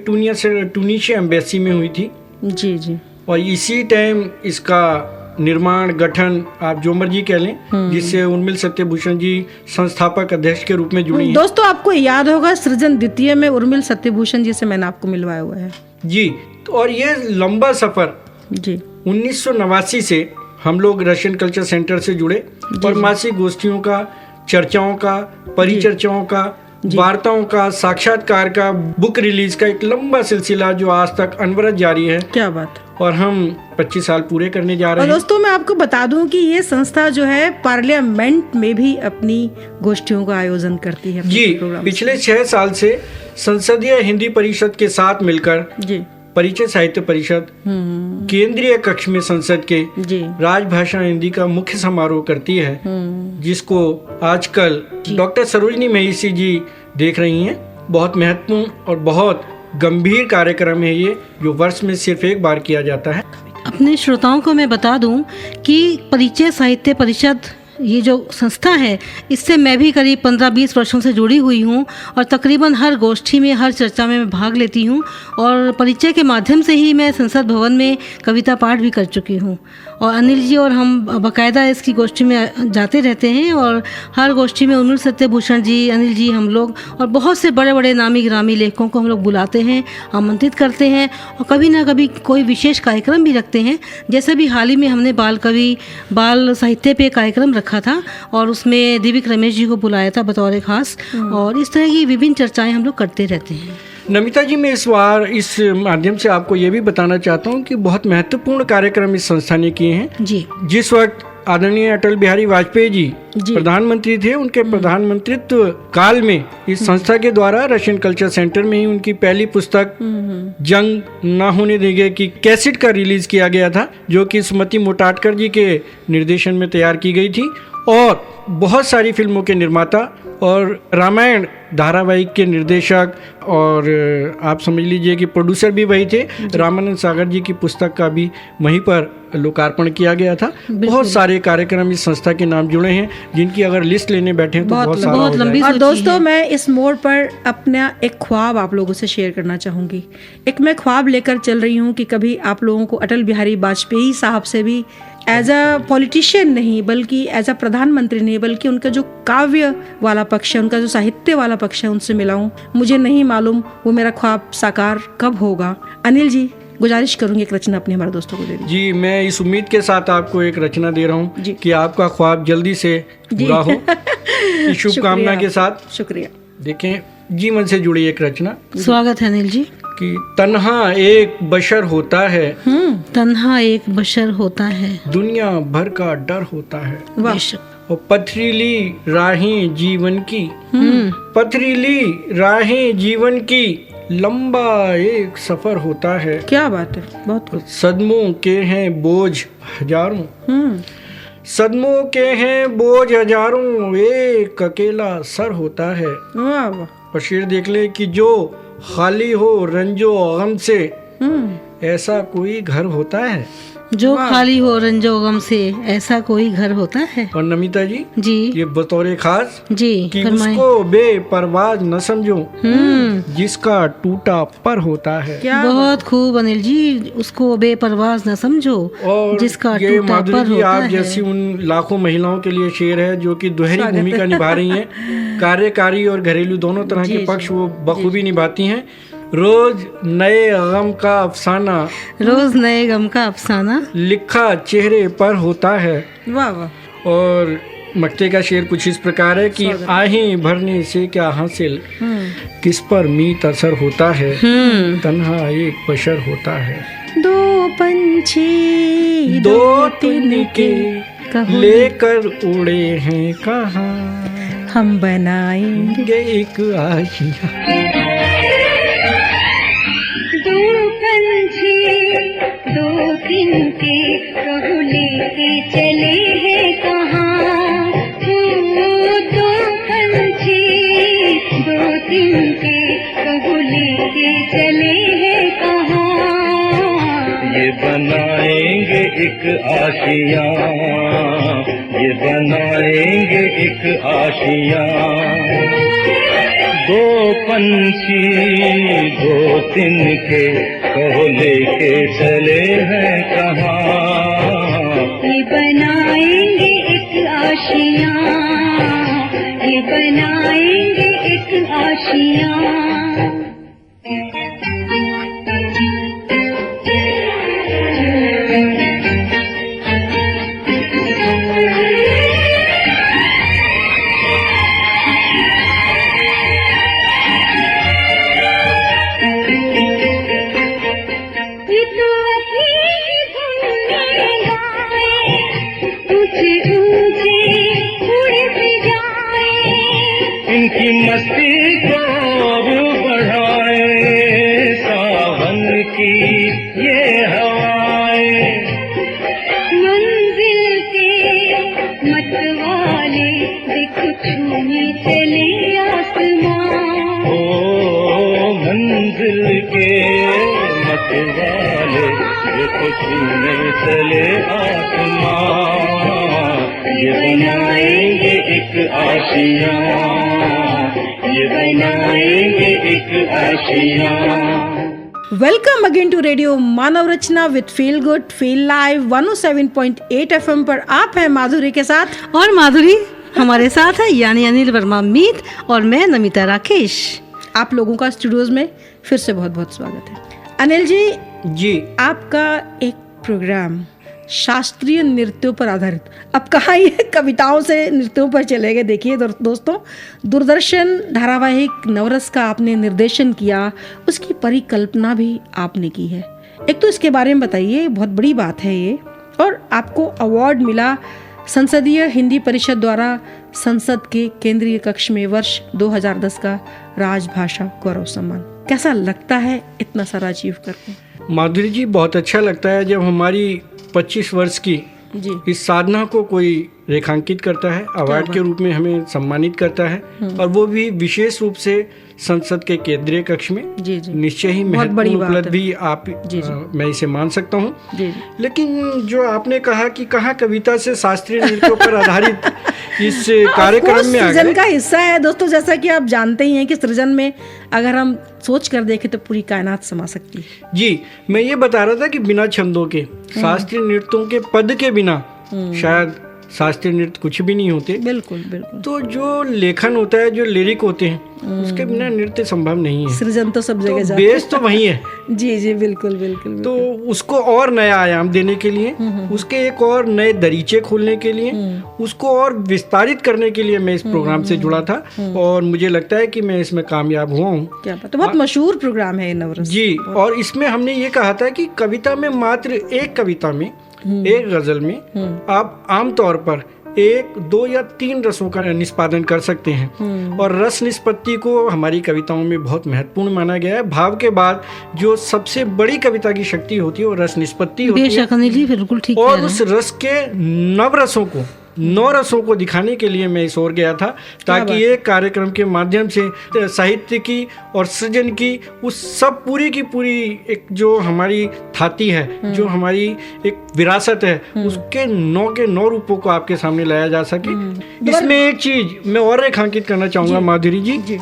टूनिशिया एम्बेसी में हुई थी। जी जी। और इसी टाइम इसका निर्माण, गठन, आप जो मर्जी कह लें, जिससे उर्मिल सत्यभूषण जी संस्थापक अध्यक्ष के रूप में जुड़ी हैं। दोस्तों, आपको याद होगा सृजन द्वितीय में उर्मिल सत्यभूषण जी से मैंने आपको मिलवाया हुआ है जी। तो और ये लंबा सफर जी, 1989 से हम लोग रशियन कल्चर सेंटर से जुड़े और मासिक गोष्ठियों का, चर्चाओं का, परिचर्चाओं का, वार्ताओं का, साक्षात्कार का, बुक रिलीज का एक लंबा सिलसिला जो आज तक अनवरत जारी है। क्या बात। और हम 25 साल पूरे करने जा रहे और हैं। दोस्तों, मैं आपको बता दूं कि ये संस्था जो है पार्लियामेंट में भी अपनी गोष्ठियों का आयोजन करती है जी। पिछले 6 साल से संसदीय हिंदी परिषद के साथ मिलकर जी, परिचय साहित्य परिषद केंद्रीय कक्ष में संसद के जी, राजभाषा हिंदी का मुख्य समारोह करती है, जिसको आजकल डॉक्टर सरोजनी महिषी जी देख रही हैं। बहुत महत्वपूर्ण और बहुत गंभीर कार्यक्रम है ये, जो वर्ष में सिर्फ एक बार किया जाता है। अपने श्रोताओं को मैं बता दूं कि परिचय साहित्य परिषद ये जो संस्था है, इससे मैं भी करीब 15-20 वर्षों से जुड़ी हुई हूँ और तकरीबन हर गोष्ठी में, हर चर्चा में मैं भाग लेती हूँ। और परिचय के माध्यम से ही मैं संसद भवन में कविता पाठ भी कर चुकी हूँ। और अनिल जी और हम बाकायदा इसकी गोष्ठी में जाते रहते हैं और हर गोष्ठी में उर्मिल सत्यभूषण जी, अनिल जी, हम लोग और बहुत से बड़े बड़े नामी गिरामी लेखकों को हम लोग बुलाते हैं, आमंत्रित करते हैं और कभी ना कभी कोई विशेष कार्यक्रम भी रखते हैं। जैसे भी हाल ही में हमने बाल कवि, बाल साहित्य पे कार्यक्रम रखा था और उसमें दिव्यक रमेश जी को बुलाया था बतौर खास। और इस तरह की विभिन्न चर्चाएं हम लोग करते रहते हैं। नमिता जी, मैं इस बार इस माध्यम से आपको ये भी बताना चाहता हूँ कि बहुत महत्वपूर्ण कार्यक्रम इस संस्था ने किए हैं जी। जिस वक्त आदरणीय अटल बिहारी वाजपेयी जी प्रधानमंत्री थे, उनके प्रधानमंत्रित्व काल में इस संस्था के द्वारा रशियन कल्चर सेंटर में ही उनकी पहली पुस्तक जंग ना होने देंगे की कैसेट का रिलीज किया गया था, जो कि सुमति मोटाटकर जी के निर्देशन में तैयार की गई थी। और बहुत सारी फिल्मों के निर्माता और रामायण धारावाहिक के निर्देशक और आप समझ लीजिए कि प्रोड्यूसर भी वही थे। रामानंद सागर जी की पुस्तक का भी वहीं पर लोकार्पण किया गया था। बहुत सारे कार्यक्रम इस संस्था के नाम जुड़े हैं, जिनकी अगर लिस्ट लेने बैठे हैं तो बहुत सारा हो जाएगा। और दोस्तों, मैं इस मोड़ पर अपना एक ख्वाब आप लोगों से शेयर करना चाहूँगी। एक मैं ख्वाब लेकर चल रही हूँ कि कभी आप लोगों को अटल बिहारी वाजपेयी साहब से भी एज अ पॉलिटिशियन नहीं, बल्कि एज अ प्रधानमंत्री नहीं, बल्कि उनका जो काव्य वाला पक्ष है, उनका जो साहित्य वाला पक्ष है, उनसे मिलाऊं। मुझे नहीं मालूम वो मेरा ख्वाब साकार कब होगा। अनिल जी, गुजारिश करूंगी एक रचना अपने हमारे दोस्तों को दे दीजिए। जी, मैं इस उम्मीद के साथ आपको एक रचना दे रहा हूँ कि आपका ख्वाब जल्दी से पूरा हो। शुभकामना के साथ शुक्रिया। देखें, जीवन से जुड़ी एक रचना। स्वागत है अनिल जी। कि तन्हा एक बशर होता है, तन्हा एक बशर होता है, दुनिया भर का डर होता है। बेशक। और पथरीली राहें जीवन की, पथरीली राहें जीवन की, लंबा एक सफर होता है। क्या बात है, बहुत। सदमों के हैं बोझ हजारों, सदमों के हैं बोझ हजारों, एक अकेला सर होता है। वाह वाह। और शेर देख ले कि जो खाली हो रंजो गम से, ऐसा कोई घर होता है। जो खाली हो रंजो गम से, ऐसा कोई घर होता है। और नमिता जी जी ये बतौर खास जी कि फरमाएं। उसको बेपरवाज न समझो जिसका टूटा पर होता है। क्या बहुत खूब अनिल जी, उसको बेपरवाज न समझो और जिसका ये टूटा माधुरी पर जी होता आप है। जैसी उन लाखों महिलाओं के लिए शेर है जो कि दोहरी भूमिका निभा रही हैं, कार्यकारी और घरेलू दोनों तरह के पक्ष वो बखूबी निभाती हैं। रोज नए गम का अफसाना, रोज नए गम का अफसाना, लिखा चेहरे पर होता है। वाह वाह। और मक्ते का शेर कुछ इस प्रकार है कि आहें भरने से क्या हासिल, किस पर मीत असर होता है, तन्हा एक बशर होता है। दो पंछी दो तिनके लेकर उड़े हैं कहाँ, हम बनाएंगे एक आशिया। दो पंछी दो तिनके कहू लेके चले हैं कहाँ, दो पंछी दो तिनके कहू लेके चले हैं कहाँ। ये बनाएंगे एक आशिया, ये बनाएंगे एक आशिया। दो पंछी दो तिनके कहो लेके चले हैं कहाँ, ये बनाएंगे एक आशिया, ये बनाएंगे एक आशिया। इनकी मस्ती को और बढ़ाए सावन की ये हवाएं। मंजिल के मतवाले देखो छूने चले आसमां, ओ मंजिल के मतवाले देखो छूने चले आसमां। ये बनाएंगे एक आशिया, ये बनाएंगे एक आशिया। Welcome again to radio Manav Rachna with feel good feel live 107.8 FM पर आप हैं माधुरी के साथ। और माधुरी हमारे साथ है, यानी अनिल वर्मा मीत और मैं नमिता राकेश। आप लोगों का स्टूडियोज में फिर से बहुत बहुत स्वागत है। अनिल जी जी आपका एक प्रोग्राम शास्त्रीय नृत्यों पर आधारित, अब कहाँ ये कविताओं से नृत्यों पर चले गए। देखिए दोस्तों, दूरदर्शन धारावाहिक नवरस का आपने निर्देशन किया, उसकी परिकल्पना भी आपने की है। एक तो इसके बारे में बताइए, बहुत बड़ी बात है ये। और आपको अवार्ड मिला संसदीय हिंदी परिषद द्वारा संसद के केंद्रीय कक्ष में वर्ष 2010 का राजभाषा गौरव सम्मान। कैसा लगता है इतना सारा अचीव करके? माधुरी जी बहुत अच्छा लगता है जब हमारी 25 वर्ष की जी इस साधना को कोई रेखांकित करता है, अवार्ड के रूप में हमें सम्मानित करता है, और वो भी विशेष रूप से संसद के केंद्रीय कक्ष में। जी जी निश्चय ही बहुत बड़ी महत्वपूर्ण बात उपलब्धि आप जी, जी। मैं इसे मान सकता हूँ। जी जी लेकिन जो आपने कहा कि कहाँ कविता से शास्त्रीय नृत्यों पर आधारित इस कार्यक्रम में आ सृजन गए। का हिस्सा है दोस्तों। जैसा कि आप जानते ही हैं कि सृजन में अगर हम सोच कर देखें तो पूरी कायनात समा सकती है। जी मैं ये बता रहा था कि बिना छंदों के शास्त्रीय नृत्यों के पद के बिना शायद शास्त्रीय नृत्य कुछ भी नहीं होते। बिल्कुल बिल्कुल। तो जो लेखन होता है, जो लिरिक होते हैं, उसके बिना नृत्य संभव नहीं है। सृजन तो सब तो जगह बेस तो वही है। जी जी बिल्कुल बिल्कुल तो उसको और नया आयाम देने के लिए, उसके एक और नए दरीचे खोलने के लिए, उसको और विस्तारित करने के लिए मैं इस प्रोग्राम से जुड़ा था, और मुझे लगता है कि मैं इसमें कामयाब हुआ हूँ। क्या बात है, बहुत मशहूर प्रोग्राम है नवरस। जी, और इसमें हमने ये कहा था कि कविता में मात्र एक कविता में, एक गजल में आप आमतौर पर 1, 2 या 3 रसों का निष्पादन कर सकते हैं, और रस निष्पत्ति को हमारी कविताओं में बहुत महत्वपूर्ण माना गया है। भाव के बाद जो सबसे बड़ी कविता की शक्ति होती है वो रस निष्पत्ति होती है, बेशक अनिल जी बिल्कुल ठीक और कह रहे उस रस के नव रसों को 9 रसों को दिखाने के लिए मैं इस ओर गया था, ताकि एक कार्यक्रम के माध्यम से साहित्य की और सृजन की उस सब पूरी की पूरी एक जो हमारी थाती है, जो हमारी एक विरासत है, उसके 9 के 9 रूपों को आपके सामने लाया जा सके। इसमें एक चीज मैं और रेखांकित करना चाहूँगा माधुरी जी,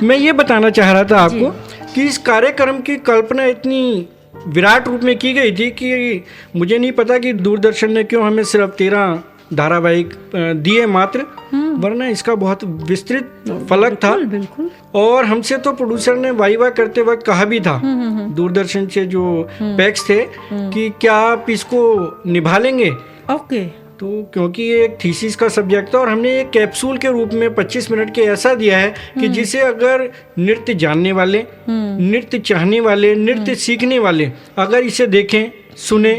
मैं ये बताना चाह रहा था आपको कि इस कार्यक्रम की कल्पना इतनी विराट रूप में की गई थी कि मुझे नहीं पता कि दूरदर्शन ने क्यों हमें सिर्फ 13 धारावाहिक दिए मात्र, वरना इसका बहुत विस्तृत फलक था। और हमसे तो प्रोड्यूसर ने वाइवा करते वक्त कहा भी था, दूरदर्शन से जो पैक्स थे, कि क्या आप इसको निभा लेंगे। ओके। तो क्योंकि ये एक थीसिस का सब्जेक्ट था और हमने एक कैप्सूल के रूप में 25 मिनट के ऐसा दिया है कि जिसे अगर नृत्य जानने वाले, नृत्य चाहने वाले, नृत्य सीखने वाले अगर इसे देखें, सुने,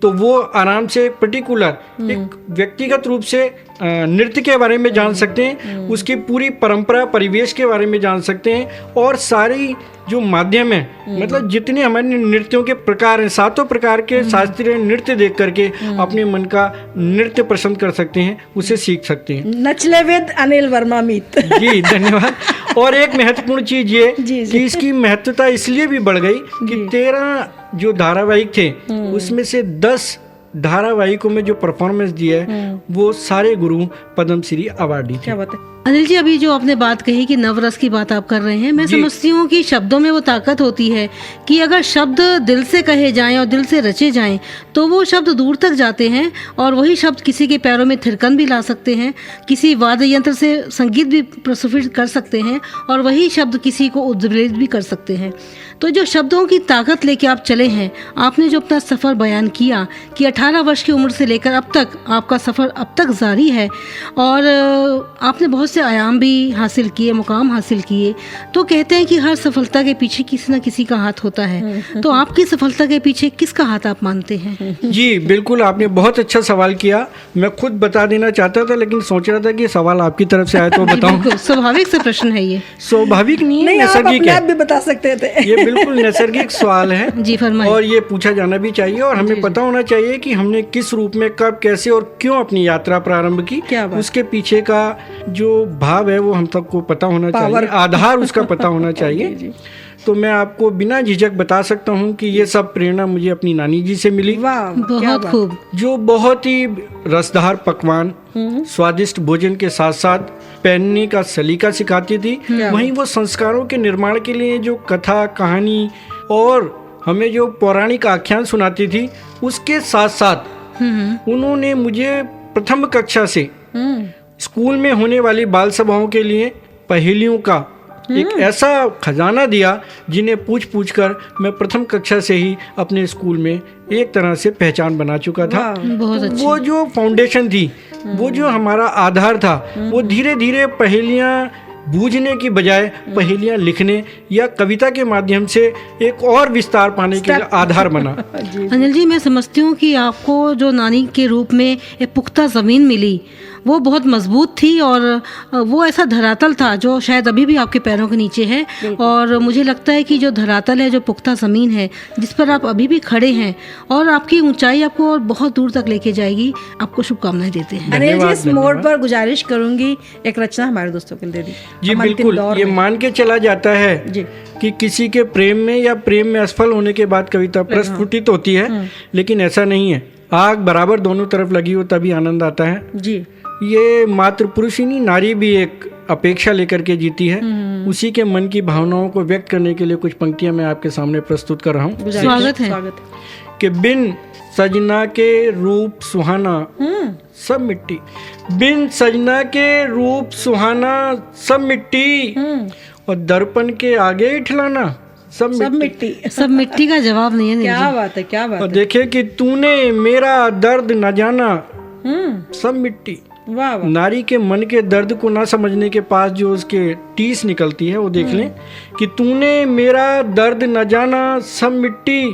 तो वो आराम से पर्टिकुलर एक व्यक्तिगत रूप से नृत्य के बारे में जान सकते हैं, उसकी पूरी परंपरा परिवेश के बारे में जान सकते हैं, और सारी जो माध्यम है, मतलब जितने हमारे नृत्यों के प्रकार हैं, 7 प्रकार के शास्त्रीय नृत्य देख करके अपने मन का नृत्य पसंद कर सकते हैं, उसे सीख सकते हैं। नचले विद अनिल वर्मा मीत। जी धन्यवाद। और एक महत्वपूर्ण चीज ये कि इसकी महत्वता इसलिए भी बढ़ गई कि 13 जो धारावाहिक थे उसमें से 10 धारावाहिकों में जो परफॉर्मेंस दिया है वो सारे गुरु पद्मश्री अवार्डी थे। क्या बात है अनिल जी, अभी जो आपने बात कही कि नवरस की बात आप कर रहे हैं, मैं समझती हूँ कि शब्दों में वो ताकत होती है कि अगर शब्द दिल से कहे जाएं और दिल से रचे जाएं तो वो शब्द दूर तक जाते हैं, और वही शब्द किसी के पैरों में थिरकन भी ला सकते हैं, किसी वाद्य यंत्र से संगीत भी प्रस्फुटित कर सकते हैं, और वही शब्द किसी को उद्वेलित भी कर सकते हैं। तो जो शब्दों की ताकत लेके आप चले हैं, आपने जो अपना सफ़र बयान किया कि 18 वर्ष की उम्र से लेकर अब तक आपका सफ़र अब तक जारी है, और आपने बहुत से आयाम भी हासिल किए, मुकाम हासिल किए, तो कहते हैं कि हर सफलता के पीछे किसी न किसी का हाथ होता है। तो आपकी सफलता के पीछे किसका हाथ आप मानते हैं? जी बिल्कुल, आपने बहुत अच्छा सवाल किया। मैं खुद बता देना चाहता था, लेकिन सोच रहा था कि सवाल आपकी तरफ से आए तो बताऊं। स्वाभाविक से प्रश्न है ये। स्वाभाविक नहीं, नहीं, आप नैसर्गिक अपने है। आप भी बता सकते थे। ये बिल्कुल नैसर्गिक सवाल है जी फरमाइए। और ये पूछा जाना भी चाहिए, और हमें पता होना चाहिए कि हमने किस रूप में, कब, कैसे और क्यों अपनी यात्रा प्रारंभ की। क्या बात। उसके पीछे का जो भाव है वो हम सबको पता होना चाहिए, आधार उसका पता होना चाहिए। तो मैं आपको बिना झिझक बता सकता हूँ कि ये सब प्रेरणा मुझे अपनी नानी जी से मिली। वाह, बहुत खूब। जो बहुत ही रसदार पकवान, स्वादिष्ट भोजन के साथ साथ पहनने का सलीका सिखाती थी। वहीं वो संस्कारों के निर्माण के लिए जो कथा, कहानी और हमें जो पौराणिक आख्यान सुनाती थी, उसके साथ साथ उन्होंने मुझे प्रथम कक्षा से स्कूल में होने वाली बाल सभाओं के लिए पहेलियों का एक ऐसा खजाना दिया जिन्हें पूछ पूछ कर मैं प्रथम कक्षा से ही अपने स्कूल में एक तरह से पहचान बना चुका था। बहुत तो अच्छी। वो जो फाउंडेशन थी, वो जो हमारा आधार था, वो धीरे धीरे पहेलियाँ बूझने की बजाय पहेलियाँ लिखने या कविता के माध्यम से एक और विस्तार पाने के लिए आधार बना। अनिल जी, मैं समझती हूँ कि आपको जो नानी के रूप में एक पुख्ता ज़मीन मिली, वो बहुत मजबूत थी, और वो ऐसा धरातल था जो शायद अभी भी आपके पैरों के नीचे है। और मुझे लगता है कि जो धरातल है, जो पुख्ता ज़मीन है, जिस पर आप अभी भी खड़े हैं, और आपकी ऊंचाई आपको और बहुत दूर तक लेके जाएगी। आपको शुभकामनाएं देते हैं। अनिल जी, इस मोड़ पर गुजारिश करूंगी, एक रचना हमारे दोस्तों के लिए दे दी। जी बिल्कुल, ये मान के चला जाता है कि किसी के प्रेम में या प्रेम में असफल होने के बाद कविता प्रस्फुटित होती है, लेकिन ऐसा नहीं है। आग बराबर दोनों तरफ लगी हो तभी आनंद आता है जी। ये मात्र पुरुष ही नहीं, नारी भी एक अपेक्षा लेकर के जीती है। उसी के मन की भावनाओं को व्यक्त करने के लिए कुछ पंक्तियां मैं आपके सामने प्रस्तुत कर रहा हूँ। स्वागत है। कि बिन सजना के रूप सुहाना सब मिट्टी, बिन सजना के रूप सुहाना सब मिट्टी, और दर्पण के आगे इठलाना सब मिट्टी। सब मिट्टी का जवाब नहीं है। क्या बात है, क्या बात और है। देखे कि तूने मेरा दर्द न जाना सब मिट्टी। वाह वाह। नारी के मन के दर्द को ना समझने के पास जो उसके टीस निकलती है, वो देख लें कि तूने मेरा दर्द न जाना सब मिट्टी,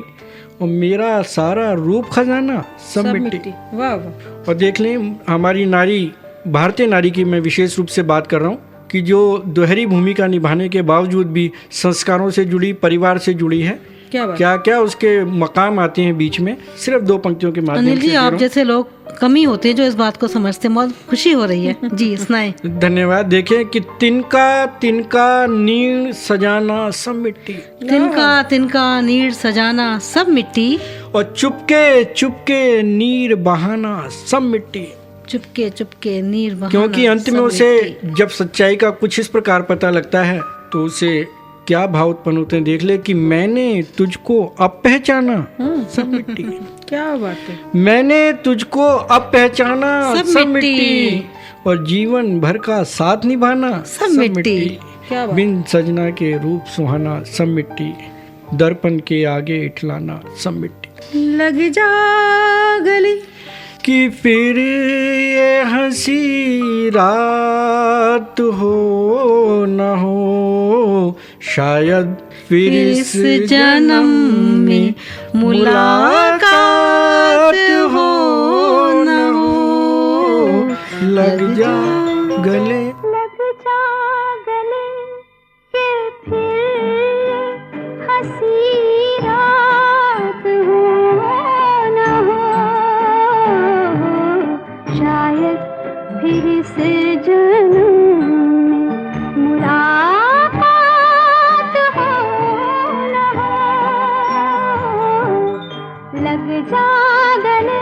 और मेरा सारा रूप खजाना सब मिट्टी। वाह वाह। और देख लें हमारी नारी, भारतीय नारी की मैं विशेष रूप से बात कर रहा हूँ, कि जो दोहरी भूमिका निभाने के बावजूद भी संस्कारों से जुड़ी, परिवार से जुड़ी है, क्या बात। क्या क्या उसके मकाम आते हैं बीच में, सिर्फ 2 पंक्तियों के माध्यम अनिल जी, से। आप जैसे लोग कमी होते हैं जो इस बात को समझते हैं, बहुत खुशी हो रही है। जी सुनाएं। धन्यवाद। देखें कि तिनका तिनका नीर सजाना सब मिट्टी, तिनका तिनका नीर सजाना सब मिट्टी, और चुपके चुपके नीर बहाना सब मिट्टी। चुपके चुपके नीर बहाना क्योंकि अंत में सब उसे मिट्टी। जब सच्चाई का कुछ इस प्रकार पता लगता है तो उसे क्या भाव उत्पन्न होते हैं, देख ले कि मैंने तुझको अब पहचाना सब मिट्टी। क्या बात है। मैंने तुझको अब पहचाना सब सब मिट्टी। मिट्टी, और जीवन भर का साथ निभाना सब मिट्टी। क्या बात। बिन सजना के रूप सुहाना सब मिट्टी, दर्पण के आगे इठलाना सब मिट्टी। लग जा गले कि फिर ये हंसी रात हो न हो, शायद फिर इस जन्म में मुलाकात हो न हो। लग जा गले, लग जा गले के फिर हंसी रात हो न हो, शायद फिर इस जन्म में मुलाकात हो न हो। लग जा गले।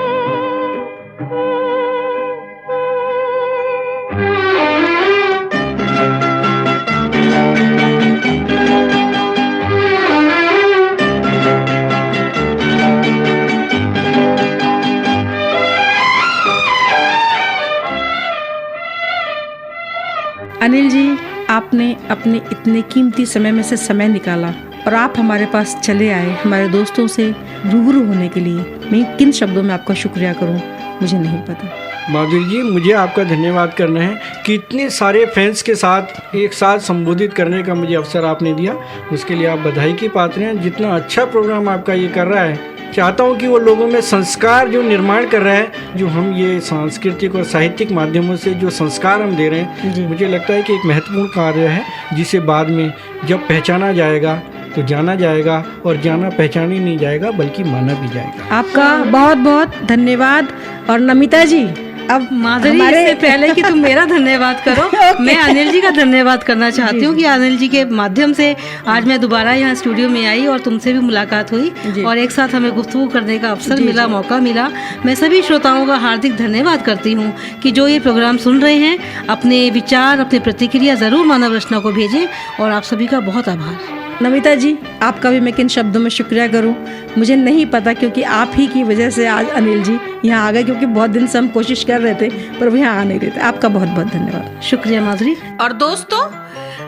अनिल जी, आपने अपने इतने कीमती समय में से समय निकाला और आप हमारे पास चले आए हमारे दोस्तों से रूबरू होने के लिए। मैं किन शब्दों में आपका शुक्रिया करूं, मुझे नहीं पता। माधुरी जी, मुझे आपका धन्यवाद करना है कि इतने सारे फैंस के साथ एक साथ संबोधित करने का मुझे अवसर आपने दिया। उसके लिए आप बधाई की पात्र हैं। जितना अच्छा प्रोग्राम आपका ये कर रहा है, चाहता हूँ कि वो लोगों में संस्कार जो निर्माण कर रहा है, जो हम ये सांस्कृतिक और साहित्यिक माध्यमों से जो संस्कार हम दे रहे हैं, मुझे लगता है कि एक महत्वपूर्ण कार्य है, जिसे बाद में जब पहचाना जाएगा तो जाना जाएगा, और जाना पहचान ही नहीं जाएगा बल्कि माना भी जाएगा। आपका बहुत बहुत धन्यवाद। और नमिता जी, अब माधुरी, इससे पहले कि तुम मेरा धन्यवाद करो, मैं अनिल जी का धन्यवाद करना चाहती हूँ कि अनिल जी के माध्यम से आज मैं दोबारा यहाँ स्टूडियो में आई और तुमसे भी मुलाकात हुई और एक साथ हमें गुफ्तगू करने का अवसर मिला, मौका मिला। मैं सभी श्रोताओं का हार्दिक धन्यवाद करती हूँ कि जो ये प्रोग्राम सुन रहे हैं, अपने विचार, अपनी प्रतिक्रिया ज़रूर मानव रचना को भेजें, और आप सभी का बहुत आभार। नमिता जी, आपका भी मैं किन शब्दों में शुक्रिया करूं, मुझे नहीं पता, क्योंकि आप ही की वजह से आज अनिल जी यहाँ आ गए, क्योंकि बहुत दिन से हम कोशिश कर रहे थे पर वो यहाँ आ नहीं रहे थे। आपका बहुत बहुत धन्यवाद। शुक्रिया माधुरी। और दोस्तों,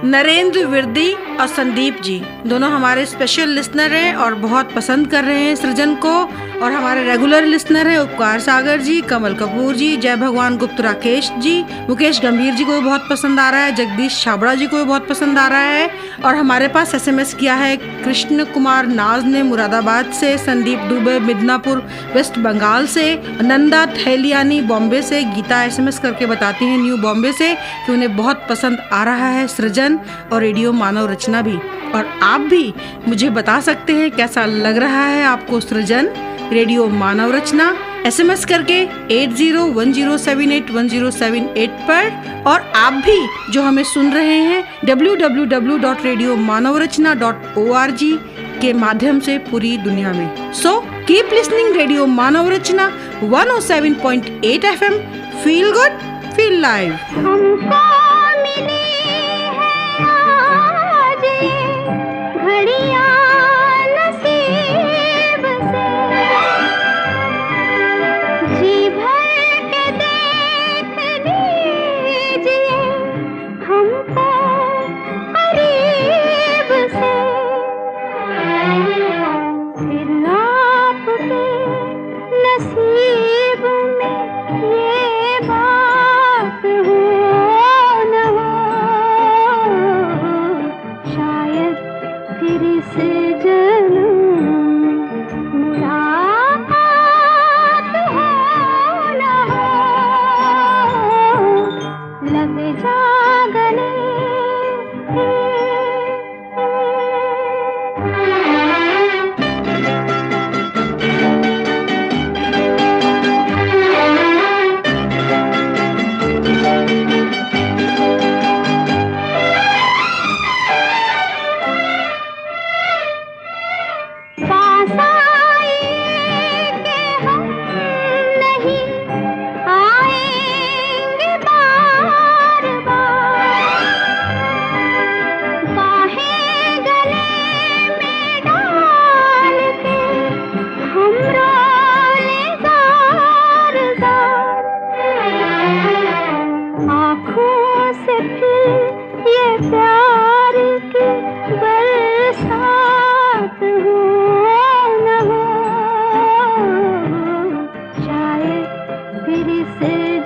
नरेंद्र विरदी और संदीप जी दोनों हमारे स्पेशल लिसनर हैं और बहुत पसंद कर रहे हैं सृजन को, और हमारे रेगुलर लिसनर हैं उपकार सागर जी, कमल कपूर जी, जय भगवान गुप्त राकेश जी, मुकेश गंभीर जी को भी बहुत पसंद आ रहा है, जगदीश छाबड़ा जी को भी बहुत पसंद आ रहा है। और हमारे पास SMS किया है कृष्ण कुमार नाज ने मुरादाबाद से, संदीप दुबे मिदनापुर वेस्ट बंगाल से, नंदा थैलियानी बॉम्बे से, गीता SMS करके बताती हैं न्यू बॉम्बे से कि उन्हें बहुत पसंद आ रहा है सृजन और रेडियो मानव रचना भी। और आप भी मुझे बता सकते हैं कैसा लग रहा है आपको सृजन, रेडियो मानव रचना, SMS करके 8010781078 पर। और आप भी जो हमें सुन रहे हैं www.radiomanavRachna.org के माध्यम से पूरी दुनिया में। So keep listening radio Manav रचना 107.8 FM। Feel good, feel live. हमको मिली है आज ये घड़ियां नसीब से, जी भर के देख लीजिए हमको करीब से, फिर आपके नसीब में ये बात हो न हो,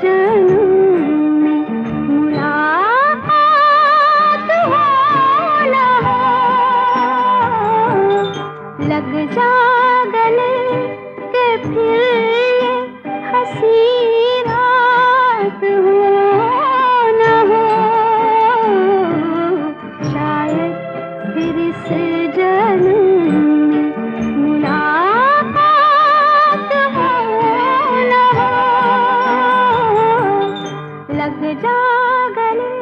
जन्म में मुलाकात हो न हो, लग जा गले के फिर ये हंसी रात हो न हो, शायद फिर इस जन्म में मुलाकात हो न हो, लग जा गले